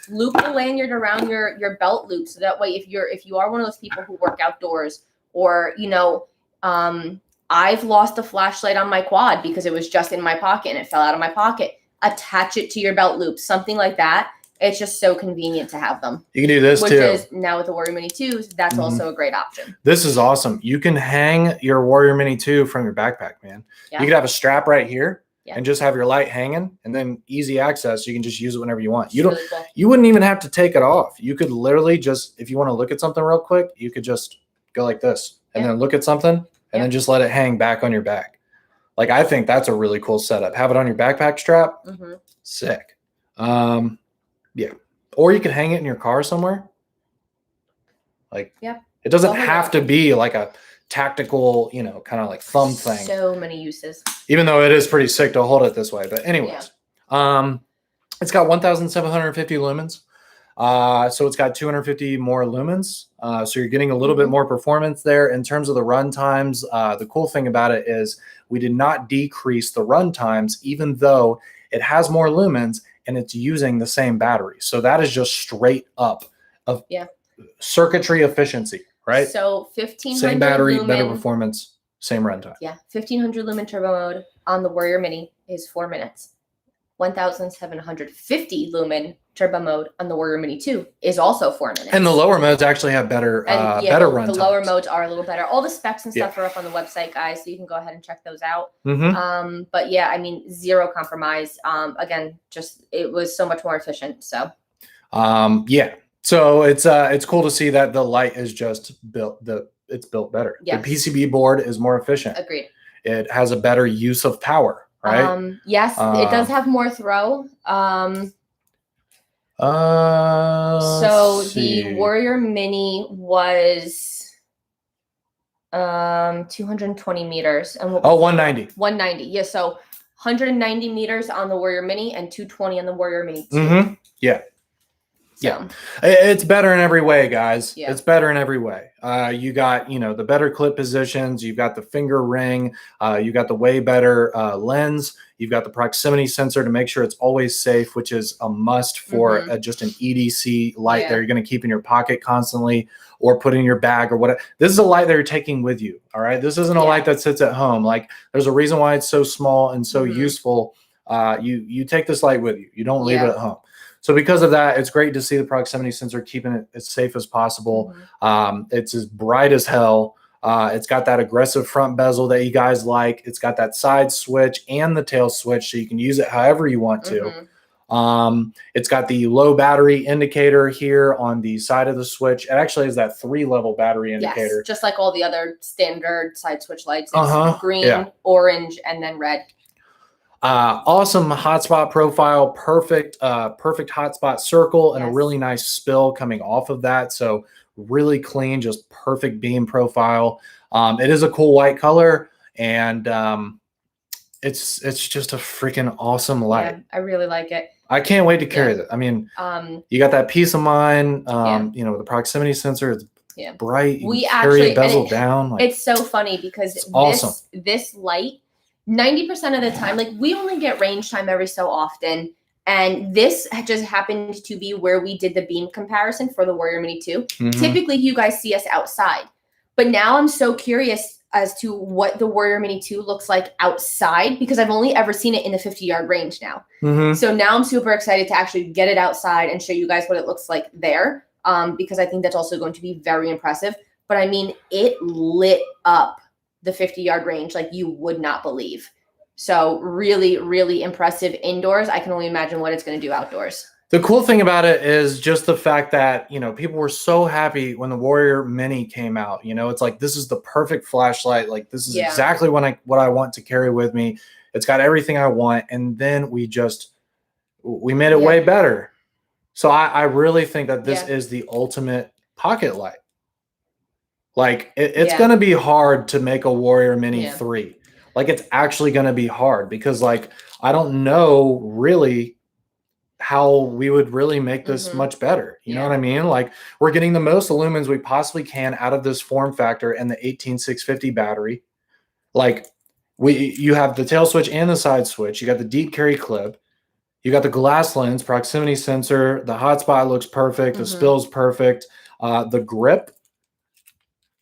loop the lanyard around your belt loop, so that way if you are one of those people who work outdoors, or I've lost a flashlight on my quad because it was just in my pocket and it fell out of my pocket. Attach it to your belt loop, something like that. It's just so convenient to have them. You can do this which too. Is now with the Warrior Mini 2s, that's also a great option. This is awesome. You can hang your Warrior Mini 2 from your backpack, man. Yeah. You could have a strap right here and just have your light hanging, and then easy access. You can just use it whenever you want. You wouldn't even have to take it off. You could literally just, if you want to look at something real quick, you could just go like this and then look at something and then just let it hang back on your back. Like, I think that's a really cool setup. Have it on your backpack strap. Sick. Yeah. Or you could hang it in your car somewhere. Like, it doesn't have to be like a tactical, kind of like thumb thing. So many uses. Even though it is pretty sick to hold it this way. But anyways, it's got 1,750 lumens. So it's got 250 more lumens. So you're getting a little bit more performance there. In terms of the run times, the cool thing about it is we did not decrease the run times, even though it has more lumens and it's using the same battery. So that is just straight up of circuitry efficiency, right? So 1,500 same battery, lumen, better performance, same runtime. Yeah, 1,500 lumen turbo mode on the Warrior Mini is 4 minutes. 1,750 lumen turbo mode on the Warrior Mini 2 is also 4 minutes. And the lower modes actually have better better run times. The lower modes are a little better. All the specs and stuff are up on the website, guys, so you can go ahead and check those out. But yeah, I mean, zero compromise. Again, just it was so much more efficient. So so it's cool to see that the light is just it's built better. Yes. The PCB board is more efficient. Agreed. It has a better use of power. Right. Yes, it does have more throw. So the Warrior Mini was 220 meters. And 190. 190. Yeah, so 190 meters on the Warrior Mini and 220 on the Warrior Mini 2. Yeah. So. Yeah, it's better in every way, guys. Yeah. It's better in every way. You got, the better clip positions. You've got the finger ring. You got the way better lens. You've got the proximity sensor to make sure it's always safe, which is a must for just an EDC light that you're going to keep in your pocket constantly or put in your bag or whatever. This is a light that you're taking with you. All right. This isn't a light that sits at home. Like, there's a reason why it's so small and so useful. You take this light with you. You don't leave it at home. So because of that, it's great to see the proximity sensor keeping it as safe as possible. It's as bright as hell. It's got that aggressive front bezel that you guys like. It's got that side switch and the tail switch, so you can use it however you want to. It's got the low battery indicator here on the side of the switch. It actually has that 3-level battery indicator. Yes, just like all the other standard side switch lights. It's green, orange, and then red. Awesome hotspot profile, perfect hotspot circle, and a really nice spill coming off of that. So really clean, just perfect beam profile. It is a cool white color, and it's just a freaking awesome light. Yeah, I really like it. I can't wait to carry that. I mean, you got that peace of mind. You know, the proximity sensor is bright. You can carry it bezel down. Like, it's so funny because awesome. this light, 90% of the time, like we only get range time every so often. And this just happened to be where we did the beam comparison for the Warrior Mini 2. Typically, you guys see us outside. But now I'm so curious as to what the Warrior Mini 2 looks like outside, because I've only ever seen it in the 50-yard range now. So now I'm super excited to actually get it outside and show you guys what it looks like there, because I think that's also going to be very impressive. But I mean, it lit up the 50-yard range like you would not believe. So really, really impressive indoors. I can only imagine what it's going to do outdoors. The cool thing about it is just the fact that, you know, people were so happy when the Warrior Mini came out. You know, it's like, this is the perfect flashlight. Like, this is exactly what I want to carry with me. It's got everything I want. And then we made it way better. So I really think that this is the ultimate pocket light. Like, it's going to be hard to make a Warrior Mini 3. Like, it's actually going to be hard because, like, I don't know really how we would really make this much better. You know what I mean? Like, we're getting the most lumens we possibly can out of this form factor and the 18650 battery. Like, you have the tail switch and the side switch. You got the deep carry clip. You got the glass lens, proximity sensor. The hotspot looks perfect. The spill's perfect. The grip,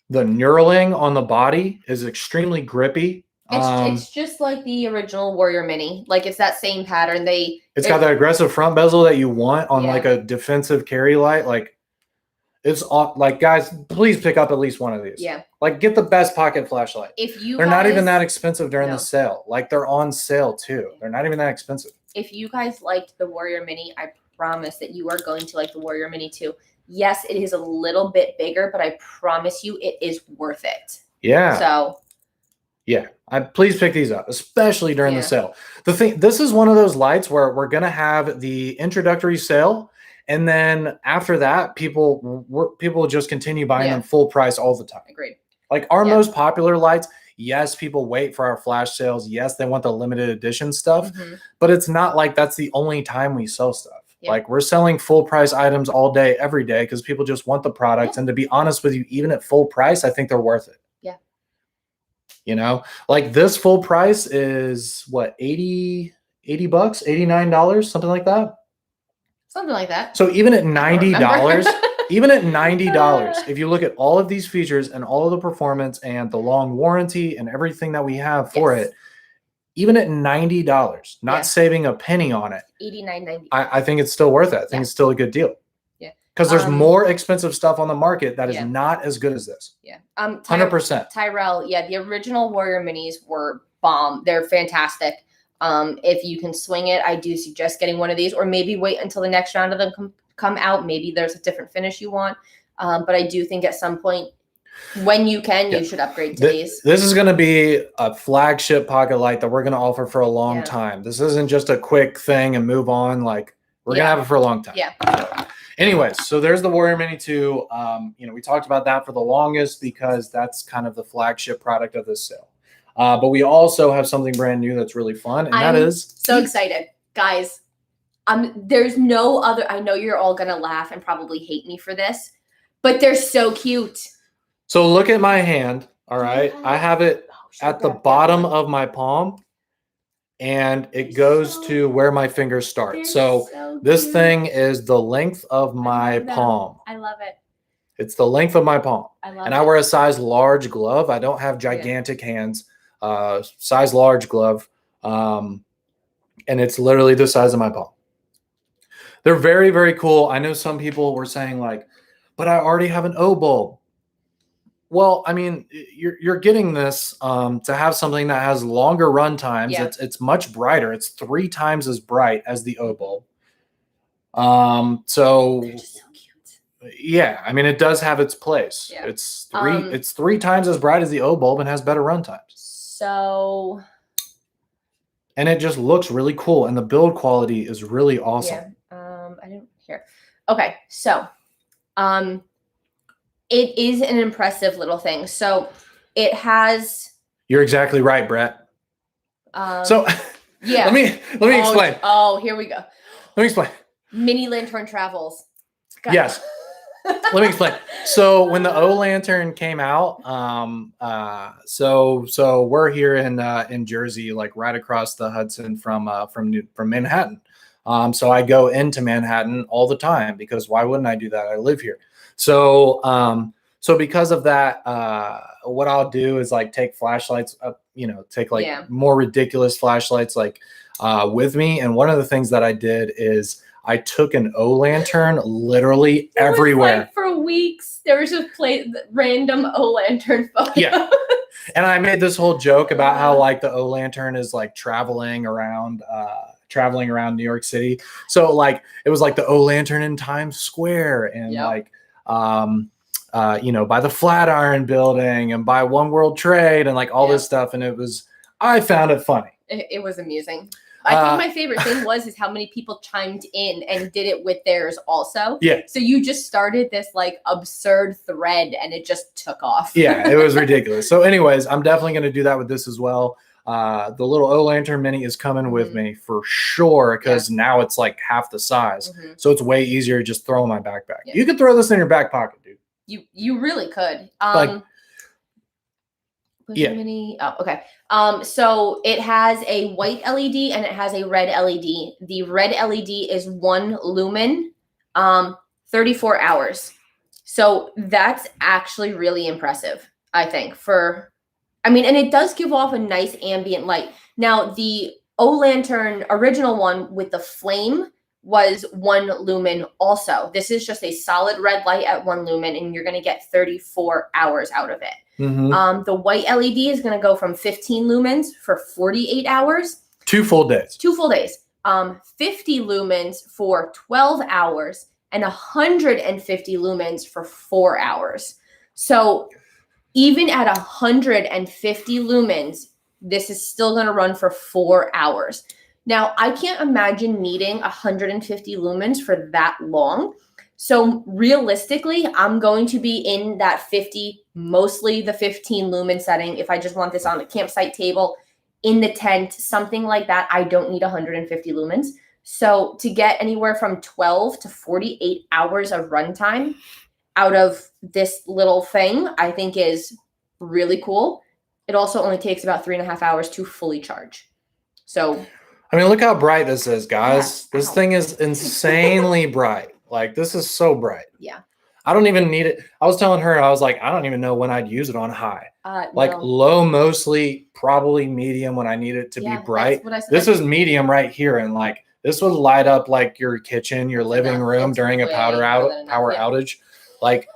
the knurling on the body is extremely grippy. It's just like the original Warrior Mini. Like, it's that same pattern. It's got that aggressive front bezel that you want on like a defensive carry light. Like, it's like, guys, please pick up at least one of these. Yeah. Like, get the best pocket flashlight. They're not even that expensive during the sale. Like, they're on sale too. They're not even that expensive. If you guys liked the Warrior Mini, I promise that you are going to like the Warrior Mini too. Yes, it is a little bit bigger, but I promise you it is worth it. Yeah. So yeah, please pick these up, especially during the sale. This is one of those lights where we're going to have the introductory sale, and then after that, people will just continue buying them full price all the time. Agreed. Like, our most popular lights, yes, people wait for our flash sales. Yes, they want the limited edition stuff, but it's not like that's the only time we sell stuff. Like, we're selling full price items all day, every day, because people just want the products. And to be honest with you, even at full price, I think they're worth it. You know, like, this full price is what, $80 bucks, $89, something like that. Something like that. So even at $90, even at $90, if you look at all of these features and all of the performance and the long warranty and everything that we have for it, even at $90, not saving a penny on it, $89.90. I think it's still worth it. I think it's still a good deal. Because there's more expensive stuff on the market that is not as good as this. 100%. Tyrell, the original Warrior Minis were bomb. They're fantastic. If you can swing it, I do suggest getting one of these, or maybe wait until the next round of them come out. Maybe there's a different finish you want. But I do think at some point, when you can, you should upgrade to these. This is going to be a flagship pocket light that we're going to offer for a long time. This isn't just a quick thing and move on. Like, we're going to have it for a long time. Anyways, so there's the Warrior Mini 2. You know, we talked about that for the longest because that's kind of the flagship product of this sale. But we also have something brand new that's really fun, and that is so excited, guys. There's no other. I know you're all gonna laugh and probably hate me for this, but they're so cute. So look at my hand. All right, I have it at the bottom of my palm, and it goes to where my fingers start. So this thing is the length of my palm. I love it. It's the length of my palm. I love and it. I wear a size large glove. I don't have gigantic hands. Size large glove. And it's literally the size of my palm. They're very, very cool. I know some people were saying, like, but I already have an O bulb. Well, I mean, you're getting this to have something that has longer run times. It's much brighter. It's 3 times as bright as the O bulb. So they're just so cute. Yeah, I mean, it does have its place. It's 3 times as bright as the O bulb and has better run times. So and it just looks really cool, and the build quality is really awesome. Yeah. I didn't hear. Okay, so it is an impressive little thing. So it has. You're exactly right, Brett. So yeah. let me explain. Oh, here we go. Let me explain. Mini Lantern Travels. Yes. Let me explain. So when the O Lantern came out, so we're here in Jersey, like right across the Hudson from Manhattan. So I go into Manhattan all the time because why wouldn't I do that? I live here. So so because of that, what I'll do is like take flashlights up, take like more ridiculous flashlights like with me. And one of the things that I did is I took an O Lantern literally everywhere. Like for weeks, there was just random O Lantern photos. Yeah. And I made this whole joke about how like the O Lantern is like traveling around New York City. So like it was like the O Lantern in Times Square and like by the Flatiron Building and by One World Trade and like all this stuff. And I found it funny. It was amusing. I think my favorite thing is how many people chimed in and did it with theirs also. Yeah. So you just started this like absurd thread and it just took off. Yeah, it was ridiculous. So anyways, I'm definitely going to do that with this as well. The little O Lantern Mini is coming with me for sure because now it's like half the size. So it's way easier to just throw in my backpack. You could throw this in your back pocket, dude. You really could. Mini? Oh, okay. So it has a white LED and it has a red LED. The red LED is 1 lumen, 34 hours. So that's actually really impressive, I think. And it does give off a nice ambient light. Now, the O Lantern original one with the flame was 1 lumen also. This is just a solid red light at 1 lumen, and you're going to get 34 hours out of it. The white LED is going to go from 15 lumens for 48 hours. 2 full days. 2 full days. 50 lumens for 12 hours and 150 lumens for 4 hours. So even at 150 lumens, this is still going to run for 4 hours. Now, I can't imagine needing 150 lumens for that long. So realistically, I'm going to be in that 50, mostly the 15 lumen setting. If I just want this on the campsite table, in the tent, something like that, I don't need 150 lumens. So to get anywhere from 12 to 48 hours of runtime out of this little thing, I think is really cool. It also only takes about 3.5 hours to fully charge. So, look how bright this is, guys. Yeah. This thing is insanely bright. Like, this is so bright. Yeah. I don't even need it. I was telling her, I was like, I don't even know when I'd use it on high. Like low, mostly, probably medium when I need it to be bright. This is medium right here. And like, this would light up like your kitchen, your living room during a power outage. Like,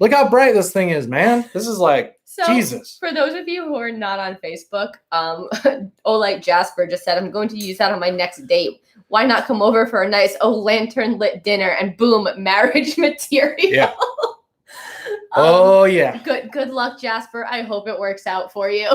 look how bright this thing is, man. This is like, Jesus. For those of you who are not on Facebook, Olight Jasper just said, I'm going to use that on my next date. Why not come over for a nice lantern lit dinner and boom, marriage material. Yeah. Yeah. Good luck, Jasper. I hope it works out for you.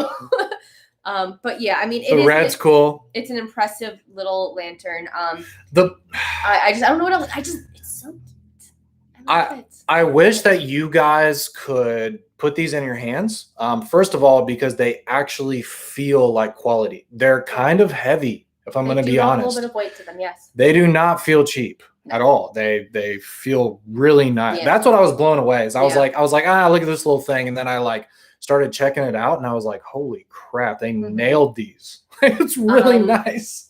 But yeah, the red's cool. It's an impressive little lantern. I don't know what else. It's so cute. I wish that you guys could put these in your hands. First of all, because they actually feel like quality. They're kind of heavy. If I'm going to be honest, a little bit of weight to them, yes. They do not feel cheap at all. They feel really nice. Yeah. That's what I was blown away. I was like, look at this little thing, and then I like started checking it out, and I was like, holy crap, they nailed these. It's really nice.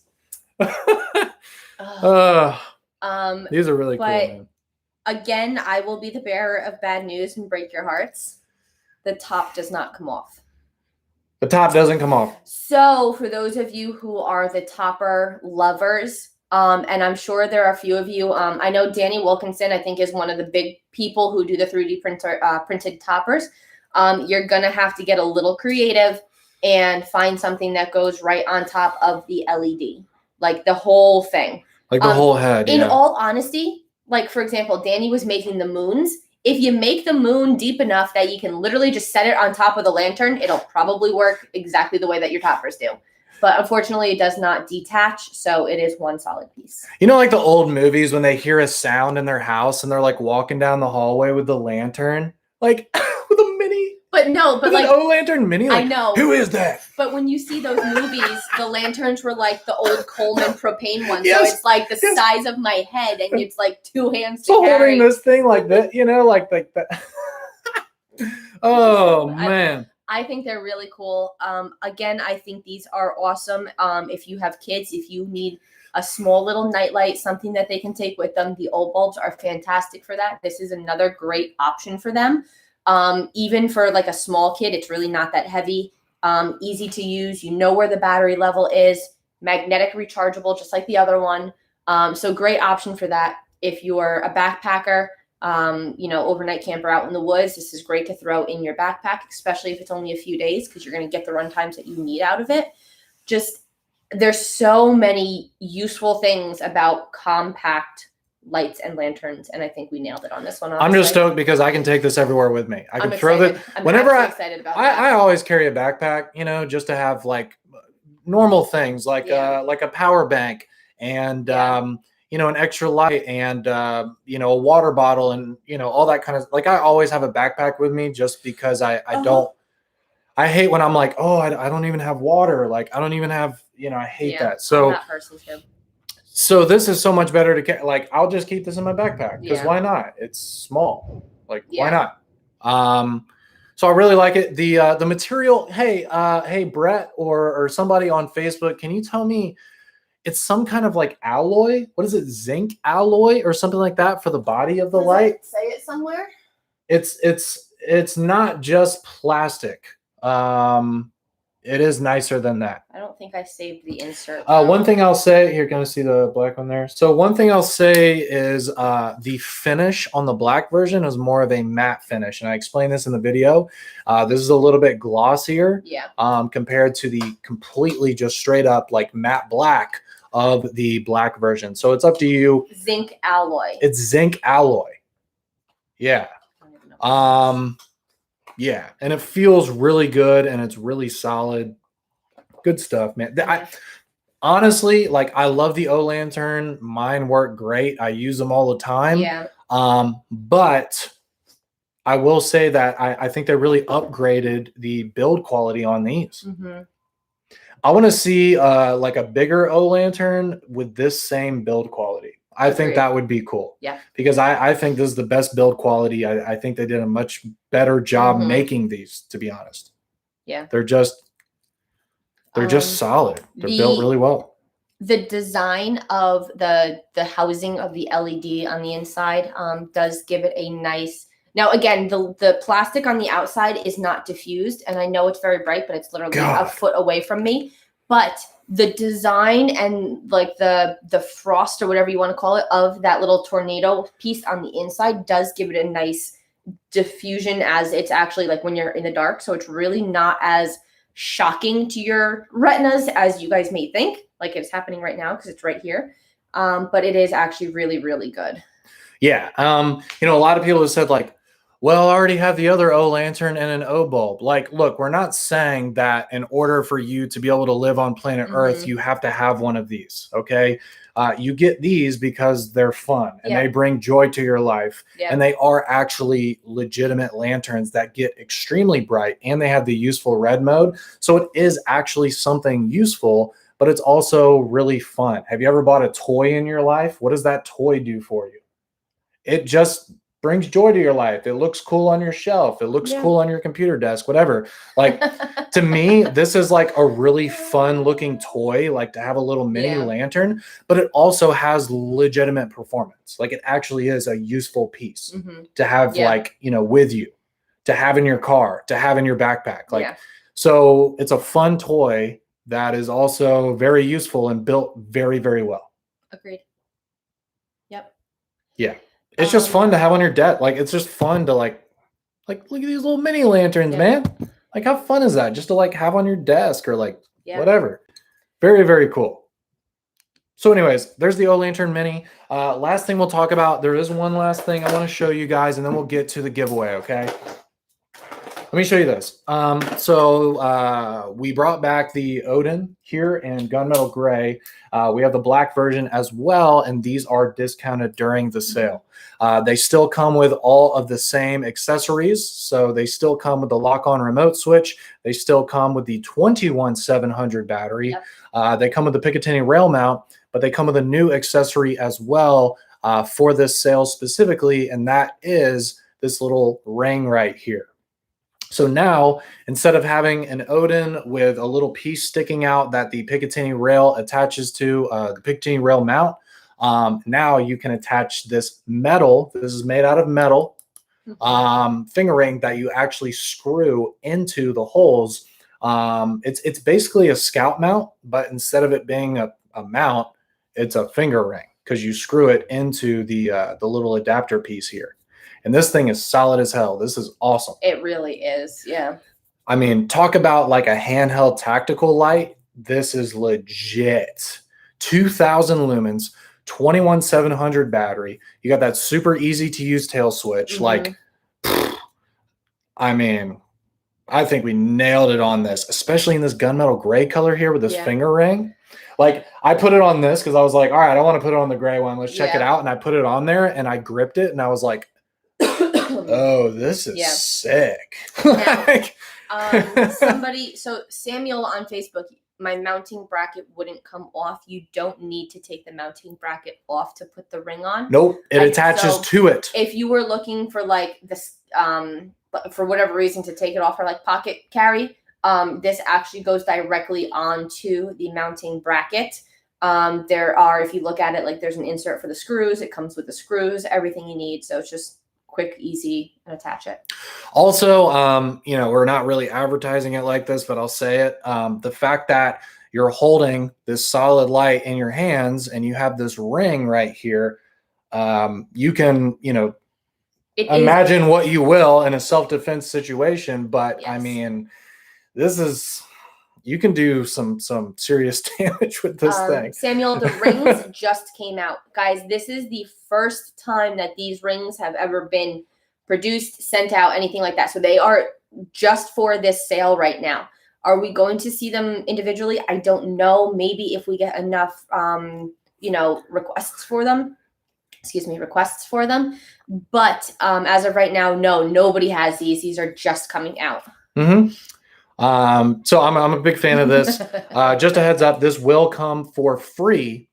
These are really cool. Man. Again, I will be the bearer of bad news and break your hearts. The top does not come off. The top doesn't come off. So for those of you who are the topper lovers, and I'm sure there are a few of you, I know Danny Wilkinson, I think, is one of the big people who do the 3D printed toppers. You're going to have to get a little creative and find something that goes right on top of the LED, like the whole thing. Like the whole head. In all honesty, like, for example, Danny was making the moons. If you make the moon deep enough that you can literally just set it on top of the lantern, it'll probably work exactly the way that your toppers do. But unfortunately, it does not detach, so it is one solid piece. You know, like the old movies when they hear a sound in their house and they're like walking down the hallway with the lantern, like with a mini. But no, but with like an O lantern mini. Like, I know. Who is that? But when you see those movies, the lanterns were like the old Coleman propane ones. Yes, so it's like the size of my head, and it's like 2 hands to so carry. holding this thing like that, you know, like that. Oh man. I think they're really cool. Again, I think these are awesome. If you have kids, if you need a small little nightlight, something that they can take with them, the old bulbs are fantastic for that. This is another great option for them. Even for like a small kid, it's really not that heavy. Easy to use. You know where the battery level is. Magnetic rechargeable, just like the other one. So great option for that. If you're a backpacker, overnight camper out in the woods, this is great to throw in your backpack, especially if it's only a few days, because you're going to get the run times that you need out of it. Just there's so many useful things about compact lights and lanterns, and I think we nailed it on this one. I'm just stoked because I can take this everywhere with me. I can throw it whenever excited about that. I always carry a backpack, just to have like normal things like a power bank and an extra light and a water bottle and all that kind of, like, I always have a backpack with me just because I hate when I'm like, oh, I don't even have water, like I don't even have, I hate that. So I'm that person too. So this is so much better to like, I'll just keep this in my backpack because why not? It's small. Like, why not? So I really like it. The material, hey, Brett or somebody on Facebook, can you tell me, it's some kind of like alloy? What is it? Zinc alloy or something like that for the body of the light? Say it somewhere. It's not just plastic. It is nicer than that. I don't think I saved the insert. One thing I'll say, here, can I see the black one there? So one thing I'll say is the finish on the black version is more of a matte finish. And I explained this in the video. This is a little bit glossier compared to the completely just straight up like matte black of the black version. So it's up to you. Zinc alloy. It's zinc alloy. Yeah. Yeah, and it feels really good, and it's really solid. Good stuff, man. Honestly, like, I love the O lantern. Mine work great. I use them all the time. Yeah. But I will say that I think they really upgraded the build quality on these. Mm-hmm. I want to see like a bigger O lantern with this same build quality. I think that would be cool. Yeah. Because I think this is the best build quality. I think they did a much better job making these, to be honest. Yeah. They're just solid. They're built really well. The design of the housing of the LED on the inside does give it a nice. Now, again, the plastic on the outside is not diffused, and I know it's very bright, but it's literally a foot away from me. But the design and like the frost or whatever you want to call it of that little tornado piece on the inside does give it a nice diffusion, as it's actually like when you're in the dark. So it's really not as shocking to your retinas as you guys may think, like it's happening right now because it's right here. But it is actually really, really good. Yeah. A lot of people have said like, well, I already have the other O lantern and an O bulb. Like, look, we're not saying that in order for you to be able to live on planet Earth, you have to have one of these. Okay. You get these because they're fun and they bring joy to your life. And they are actually legitimate lanterns that get extremely bright, and they have the useful red mode. So it is actually something useful, but it's also really fun. Have you ever bought a toy in your life? What does that toy do for you? It just brings joy to your life. It looks cool on your shelf. It looks cool on your computer desk, whatever. Like, to me, this is like a really fun looking toy, like to have a little mini lantern, but it also has legitimate performance. Like, it actually is a useful piece to have like, with you, to have in your car, to have in your backpack. Like, so it's a fun toy that is also very useful and built very, very well. Agreed. Yep. Yeah. It's just fun to have on your deck. Like, it's just fun to like look at these little mini lanterns, man. Like, how fun is that? Just to like have on your desk or like whatever. Very, very cool. So anyways, there's the O Lantern Mini. Last thing we'll talk about, there is one last thing I want to show you guys, and then we'll get to the giveaway, okay? Let me show you this. So we brought back the Odin here in gunmetal gray. We have the black version as well, and these are discounted during the sale. They still come with all of the same accessories. So they still come with the lock-on remote switch. They still come with the 21700 battery. Yep. They come with the Picatinny rail mount, but they come with a new accessory as well for this sale specifically, and that is this little ring right here. So now, instead of having an Odin with a little piece sticking out that the Picatinny rail attaches to the Picatinny rail mount, now you can attach this metal. This is made out of metal finger ring that you actually screw into the holes. It's basically a scout mount, but instead of it being a mount, it's a finger ring because you screw it into the little adapter piece here. And this thing is solid as hell. This is awesome. It really is. Yeah. I mean, talk about like a handheld tactical light. This is legit. 2000 lumens, 21700 battery. You got that super easy to use tail switch. Like, I mean, I think we nailed it on this, especially in this gunmetal gray color here with this finger ring. Like, I put it on this because I was like, all right, I want to put it on the gray one. Let's check it out. And I put it on there and I gripped it and I was like, oh, this is sick. So Samuel on Facebook, my mounting bracket wouldn't come off. You don't need to take the mounting bracket off to put the ring on. Nope, it attaches to it. If you were looking for like this, for whatever reason to take it off for like pocket carry, this actually goes directly onto the mounting bracket. There are, if you look at it, like there's an insert for the screws. It comes with the screws, everything you need. So it's just quick, easy, and attach it. Also, we're not really advertising it like this, but I'll say it. The fact that you're holding this solid light in your hands and you have this ring right here, you can, imagine what you will in a self-defense situation. But I mean, this is, you can do some serious damage with this thing. Samuel, the rings just came out. Guys, this is the first time that these rings have ever been produced, sent out, anything like that. So they are just for this sale right now. Are we going to see them individually? I don't know. Maybe if we get enough, requests for them. But as of right now, no, nobody has these. These are just coming out. So I'm a big fan of this. Just a heads up, this will come for free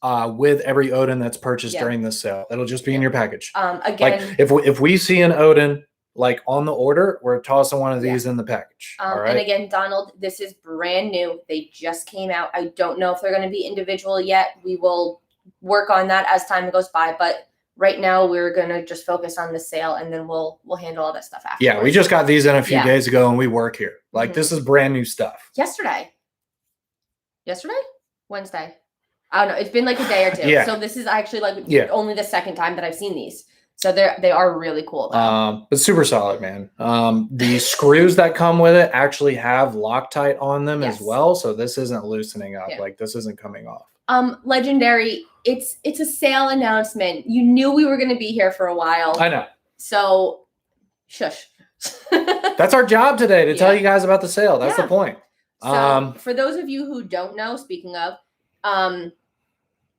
with every Odin that's purchased during this sale. It'll just be in your package. Again, like if we see an Odin like on the order, we're tossing one of these in the package. All right. And again, Donald, this is brand new. They just came out. I don't know if they're going to be individual yet. We will work on that as time goes by, but right now we're going to just focus on the sale and then we'll handle all that stuff after. Yeah, we just got these in a few days ago and we work here. Like this is brand new stuff. Yesterday? Wednesday? I don't know. It's been like a day or two. So this is actually like only the second time that I've seen these. So they are really cool though. But super solid, man. The screws that come with it actually have Loctite on them as well. So this isn't loosening up. Like this isn't coming off. Legendary, it's a sale announcement. You knew we were going to be here for a while. I know. So shush. That's our job today, to tell you guys about the sale. That's the point. So for those of you who don't know, speaking of,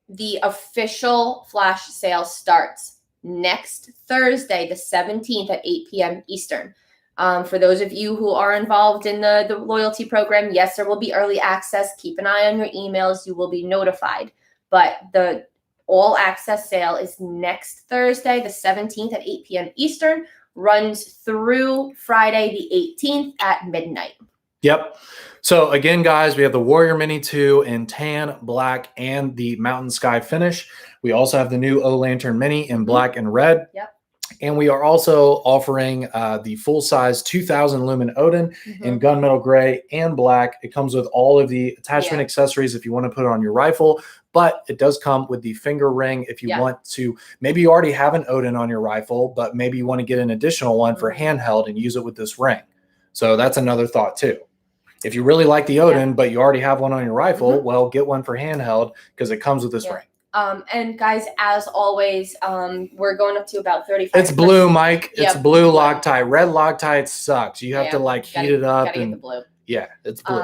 the official flash sale starts next Thursday, the 17th at 8 p.m. Eastern. For those of you who are involved in the loyalty program, yes, there will be early access. Keep an eye on your emails. You will be notified. But the all access sale is next Thursday, the 17th at 8 p.m. Eastern, runs through Friday, the 18th at midnight. Yep. So again, guys, we have the Warrior Mini 2 in tan, black, and the Mountain Sky finish. We also have the new O Lantern Mini in black and red. Yep. And we are also offering the full-size 2000 lumen Odin in gunmetal gray and black. It comes with all of the attachment accessories if you want to put it on your rifle, but it does come with the finger ring if you want to. Maybe you already have an Odin on your rifle, but maybe you want to get an additional one for handheld and use it with this ring. So that's another thought too. If you really like the Odin, but you already have one on your rifle, well, get one for handheld because it comes with this ring. And guys, as always, we're going up to about 35. It's blue, Mike. It's Yep, blue Loctite. Red Loctite sucks. You have to like heat it up. Gotta get the blue. Yeah, it's blue.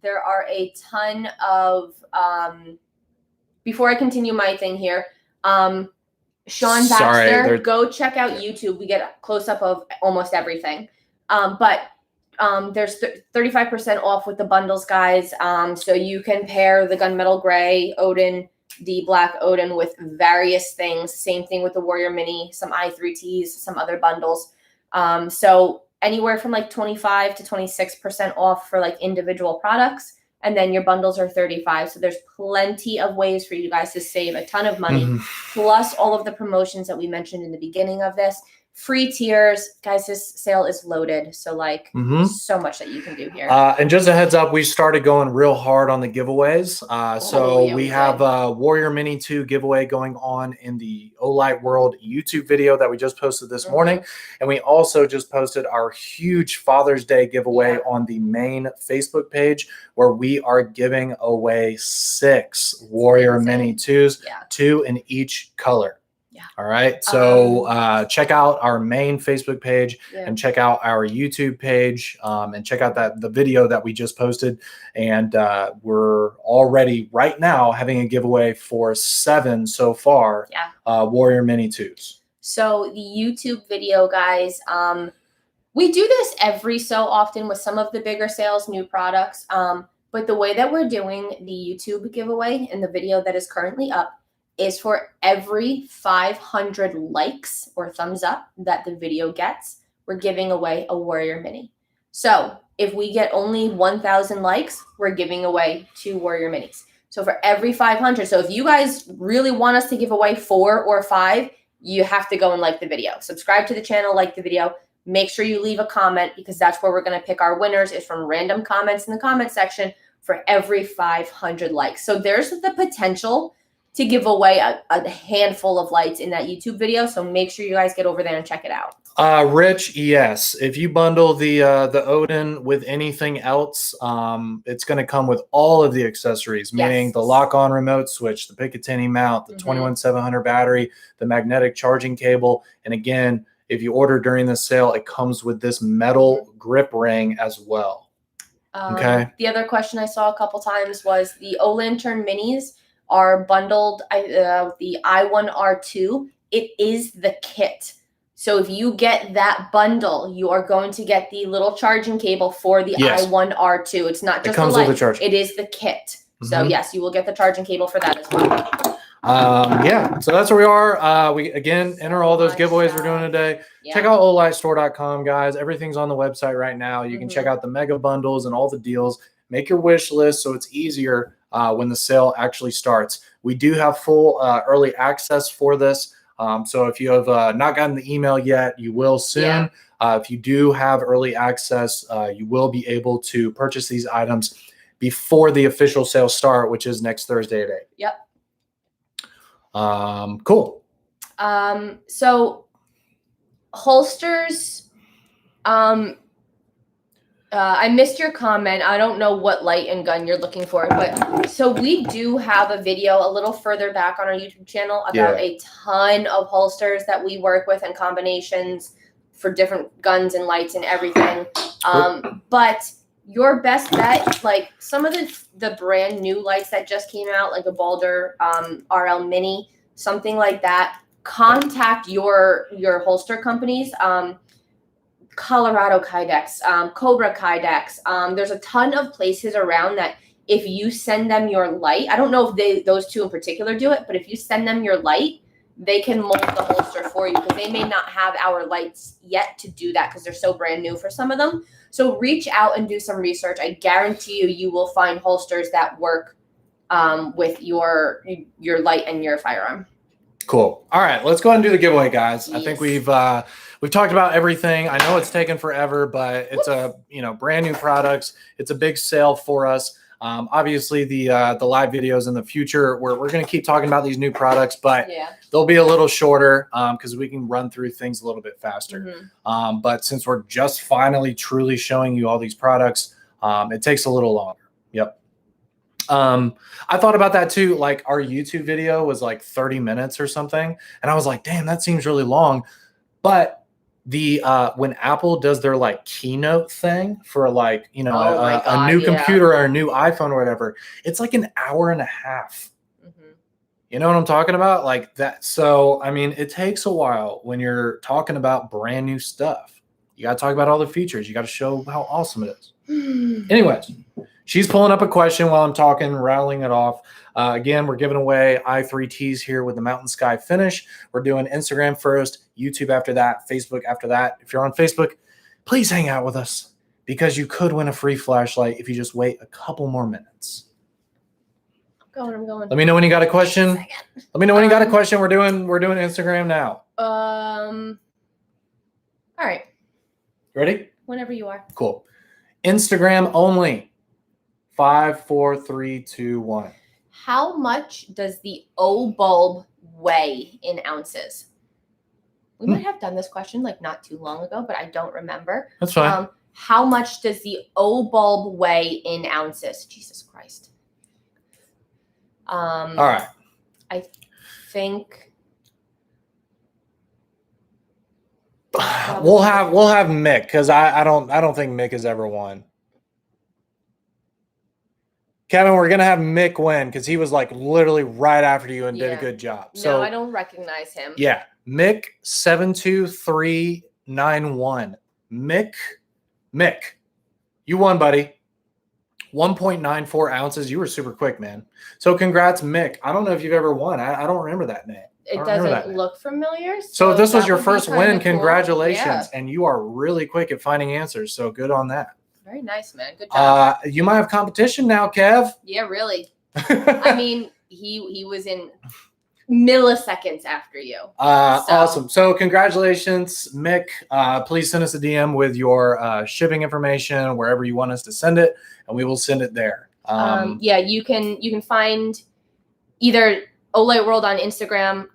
There are a ton of before I continue my thing here, Sean Baxter, go check out YouTube. We get a close up of almost everything. But there's 35% off with the bundles, guys. So you can pair the gunmetal gray Odin, the black Odin with various things. Same thing with the Warrior Mini, some i3Ts, some other bundles. So anywhere from like 25 to 26% off for like individual products. And then your bundles are 35. So there's plenty of ways for you guys to save a ton of money, plus all of the promotions that we mentioned in the beginning of this. Free tiers, guys, this sale is loaded. So like so much that you can do here. And just a heads up, we started going real hard on the giveaways. We have a Warrior Mini 2 giveaway going on in the Olight World YouTube video that we just posted this morning. And we also just posted our huge Father's Day giveaway on the main Facebook page, where we are giving away 6 Warrior Mini 2s, 2 in each color. All right. So check out our main Facebook page and check out our YouTube page and check out the video that we just posted. And we're already right now having a giveaway for 7 so far Warrior Mini 2s. So the YouTube video, guys, we do this every so often with some of the bigger sales, new products. But the way that we're doing the YouTube giveaway in the video that is currently up is for every 500 likes or thumbs up that the video gets, we're giving away a Warrior Mini. So if we get only 1,000 likes, we're giving away 2 Warrior Minis. So for every 500, so if you guys really want us to give away 4 or 5, you have to go and like the video. Subscribe to the channel, like the video. Make sure you leave a comment, because that's where we're going to pick our winners, is from random comments in the comment section for every 500 likes. So there's the potential to give away a handful of lights in that YouTube video. So make sure you guys get over there and check it out. Rich, yes. If you bundle the Odin with anything else, it's going to come with all of the accessories, meaning the lock-on remote switch, the Picatinny mount, the 21700 battery, the magnetic charging cable. And again, if you order during the sale, it comes with this metal grip ring as well. The other question I saw a couple times was the O-Lantern Minis are bundled, the i1R2. It is the kit. So if you get that bundle, you are going to get the little charging cable for the i1R2. It's not just the light. With the charge. It is the kit. So yes, you will get the charging cable for that as well. So that's where we are. We again enter all those giveaways we're doing today. Check out olightstore.com, guys. Everything's on the website right now. You can check out the mega bundles and all the deals. Make your wish list so it's easier when the sale actually starts. We do have full early access for this. So if you have not gotten the email yet, you will soon. If you do have early access, you will be able to purchase these items before the official sale start, which is next Thursday at 8. Cool. So holsters, I missed your comment. I don't know what light and gun you're looking for, but so we do have a video a little further back on our YouTube channel about a ton of holsters that we work with and combinations for different guns and lights and everything. But your best bet, like some of the brand new lights that just came out, like a Balder RL Mini, something like that, contact your holster companies. Colorado Kydex, Cobra Kydex. There's a ton of places around that if you send them your light, I don't know if those two in particular do it, but if you send them your light, they can mold the holster for you, because they may not have our lights yet to do that because they're so brand new for some of them. So reach out and do some research. I guarantee you will find holsters that work with your light and your firearm. Cool. All right, let's go ahead and do the giveaway, guys. I think we've talked about everything. I know it's taken forever, but it's brand new products. It's a big sale for us. Obviously, the live videos in the future, we're going to keep talking about these new products, but they'll be a little shorter because we can run through things a little bit faster. But since we're just finally truly showing you all these products, it takes a little longer. I thought about that too. Like our YouTube video was like 30 minutes or something. And I was like, damn, that seems really long. But the when Apple does their like keynote thing for like, you know, a new computer or a new iPhone or whatever, it's like an hour and a half. You know what I'm talking about? Like that. So, I mean, it takes a while when you're talking about brand new stuff. You got to talk about all the features. You got to show how awesome it is. Anyways, she's pulling up a question while I'm talking, rattling it off. Again, we're giving away i3Ts here with the Mountain Sky finish. We're doing Instagram first, YouTube after that, Facebook after that. If you're on Facebook, please hang out with us because you could win a free flashlight if you just wait a couple more minutes. I'm going. Let me know when you got a question. Let me know when you got a question. We're doing Instagram now. All right. Ready? Whenever you are. Cool. Instagram only. 5, 4, 3, 2, 1. How much does the O bulb weigh in ounces? We might have done this question like not too long ago, but I don't remember. That's fine. How much does the O bulb weigh in ounces? Jesus Christ. All right. I think we'll have Mick because I don't think Mick has ever won. Kevin, we're gonna have Mick win because he was like literally right after you and did a good job. So no, I don't recognize him. Yeah, Mick 72391. Mick, you won, buddy. 1.94 ounces. You were super quick, man. So congrats, Mick. I don't know if you've ever won. I don't remember that name. It doesn't look familiar. So if this was your first win, congratulations. Cool. Yeah. And you are really quick at finding answers. So good on that. Very nice, man. Good job. You might have competition now, Kev. Yeah, really. I mean, he was in milliseconds after you. Awesome. So congratulations, Mick. Please send us a DM with your shipping information wherever you want us to send it, and we will send it there. Yeah, you can find either Olight World on Instagram,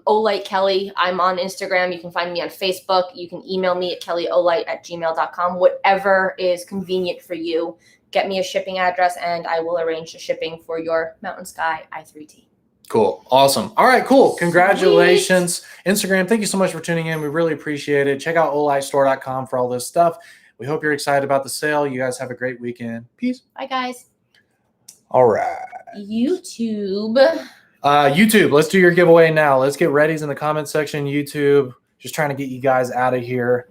Olight Kelly. I'm on Instagram. You can find me on Facebook. You can email me at kellyolight@gmail.com. Whatever is convenient for you. Get me a shipping address, and I will arrange the shipping for your Mountain Sky i3T. Cool. Awesome. All right, cool. Congratulations. Sweet. Instagram, thank you so much for tuning in. We really appreciate it. Check out olightstore.com for all this stuff. We hope you're excited about the sale. You guys have a great weekend. Peace. Bye, guys. All right. YouTube, let's do your giveaway now. Let's get readies in the comment section. YouTube, just trying to get you guys out of here.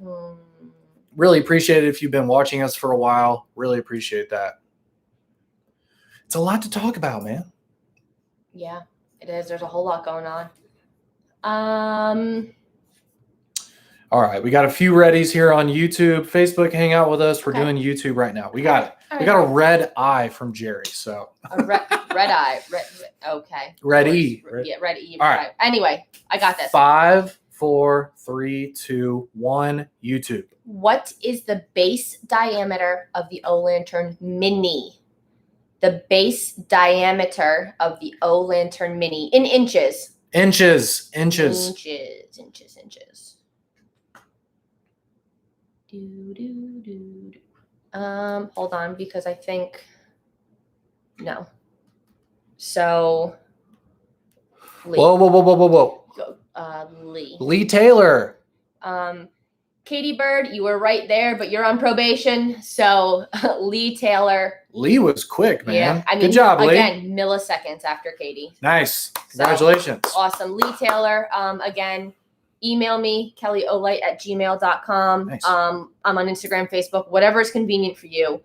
Really appreciate it if you've been watching us for a while. Really appreciate that. It's a lot to talk about, man. Yeah, it is. There's a whole lot going on. All right, we got a few readies here on YouTube. Facebook, hang out with us. We're doing YouTube right now. We got it. We got a red eye from Jerry. So a red eye. Okay. Ready. Yeah, ready. All right. Anyway, I got this. 5, 4, 3, 2, 1. YouTube. What is the base diameter of the O Lantern Mini? The base diameter of the O Lantern Mini in inches. Inches. Hold on, because I think no. So Lee. Whoa. Lee Taylor. Katie Bird, you were right there, but you're on probation. So Lee Taylor. Lee was quick, man. Yeah, I mean, good job, Lee. Again, milliseconds after Katie. Nice. Congratulations. So, awesome. Lee Taylor, again, email me, kellyolight@gmail.com. Nice. I'm on Instagram, Facebook, whatever is convenient for you.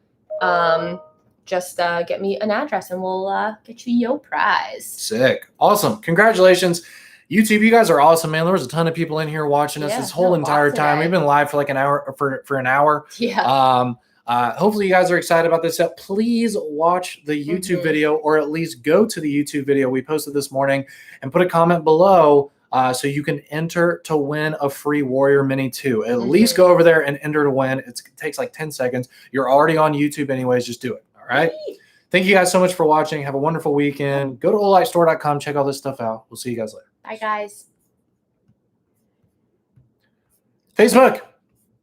Just get me an address and we'll get you your prize. Sick. Awesome. Congratulations. YouTube, you guys are awesome, man. There was a ton of people in here watching us this whole entire time. We've been live for like an hour, for an hour. Yeah. Hopefully you guys are excited about this. Please watch the YouTube video, or at least go to the YouTube video we posted this morning and put a comment below so you can enter to win a free Warrior Mini 2. At least go over there and enter to win. It takes like 10 seconds. You're already on YouTube anyways. Just do it. All right. Thank you guys so much for watching. Have a wonderful weekend. Go to olightstore.com. Check all this stuff out. We'll see you guys later. Bye, guys. Facebook.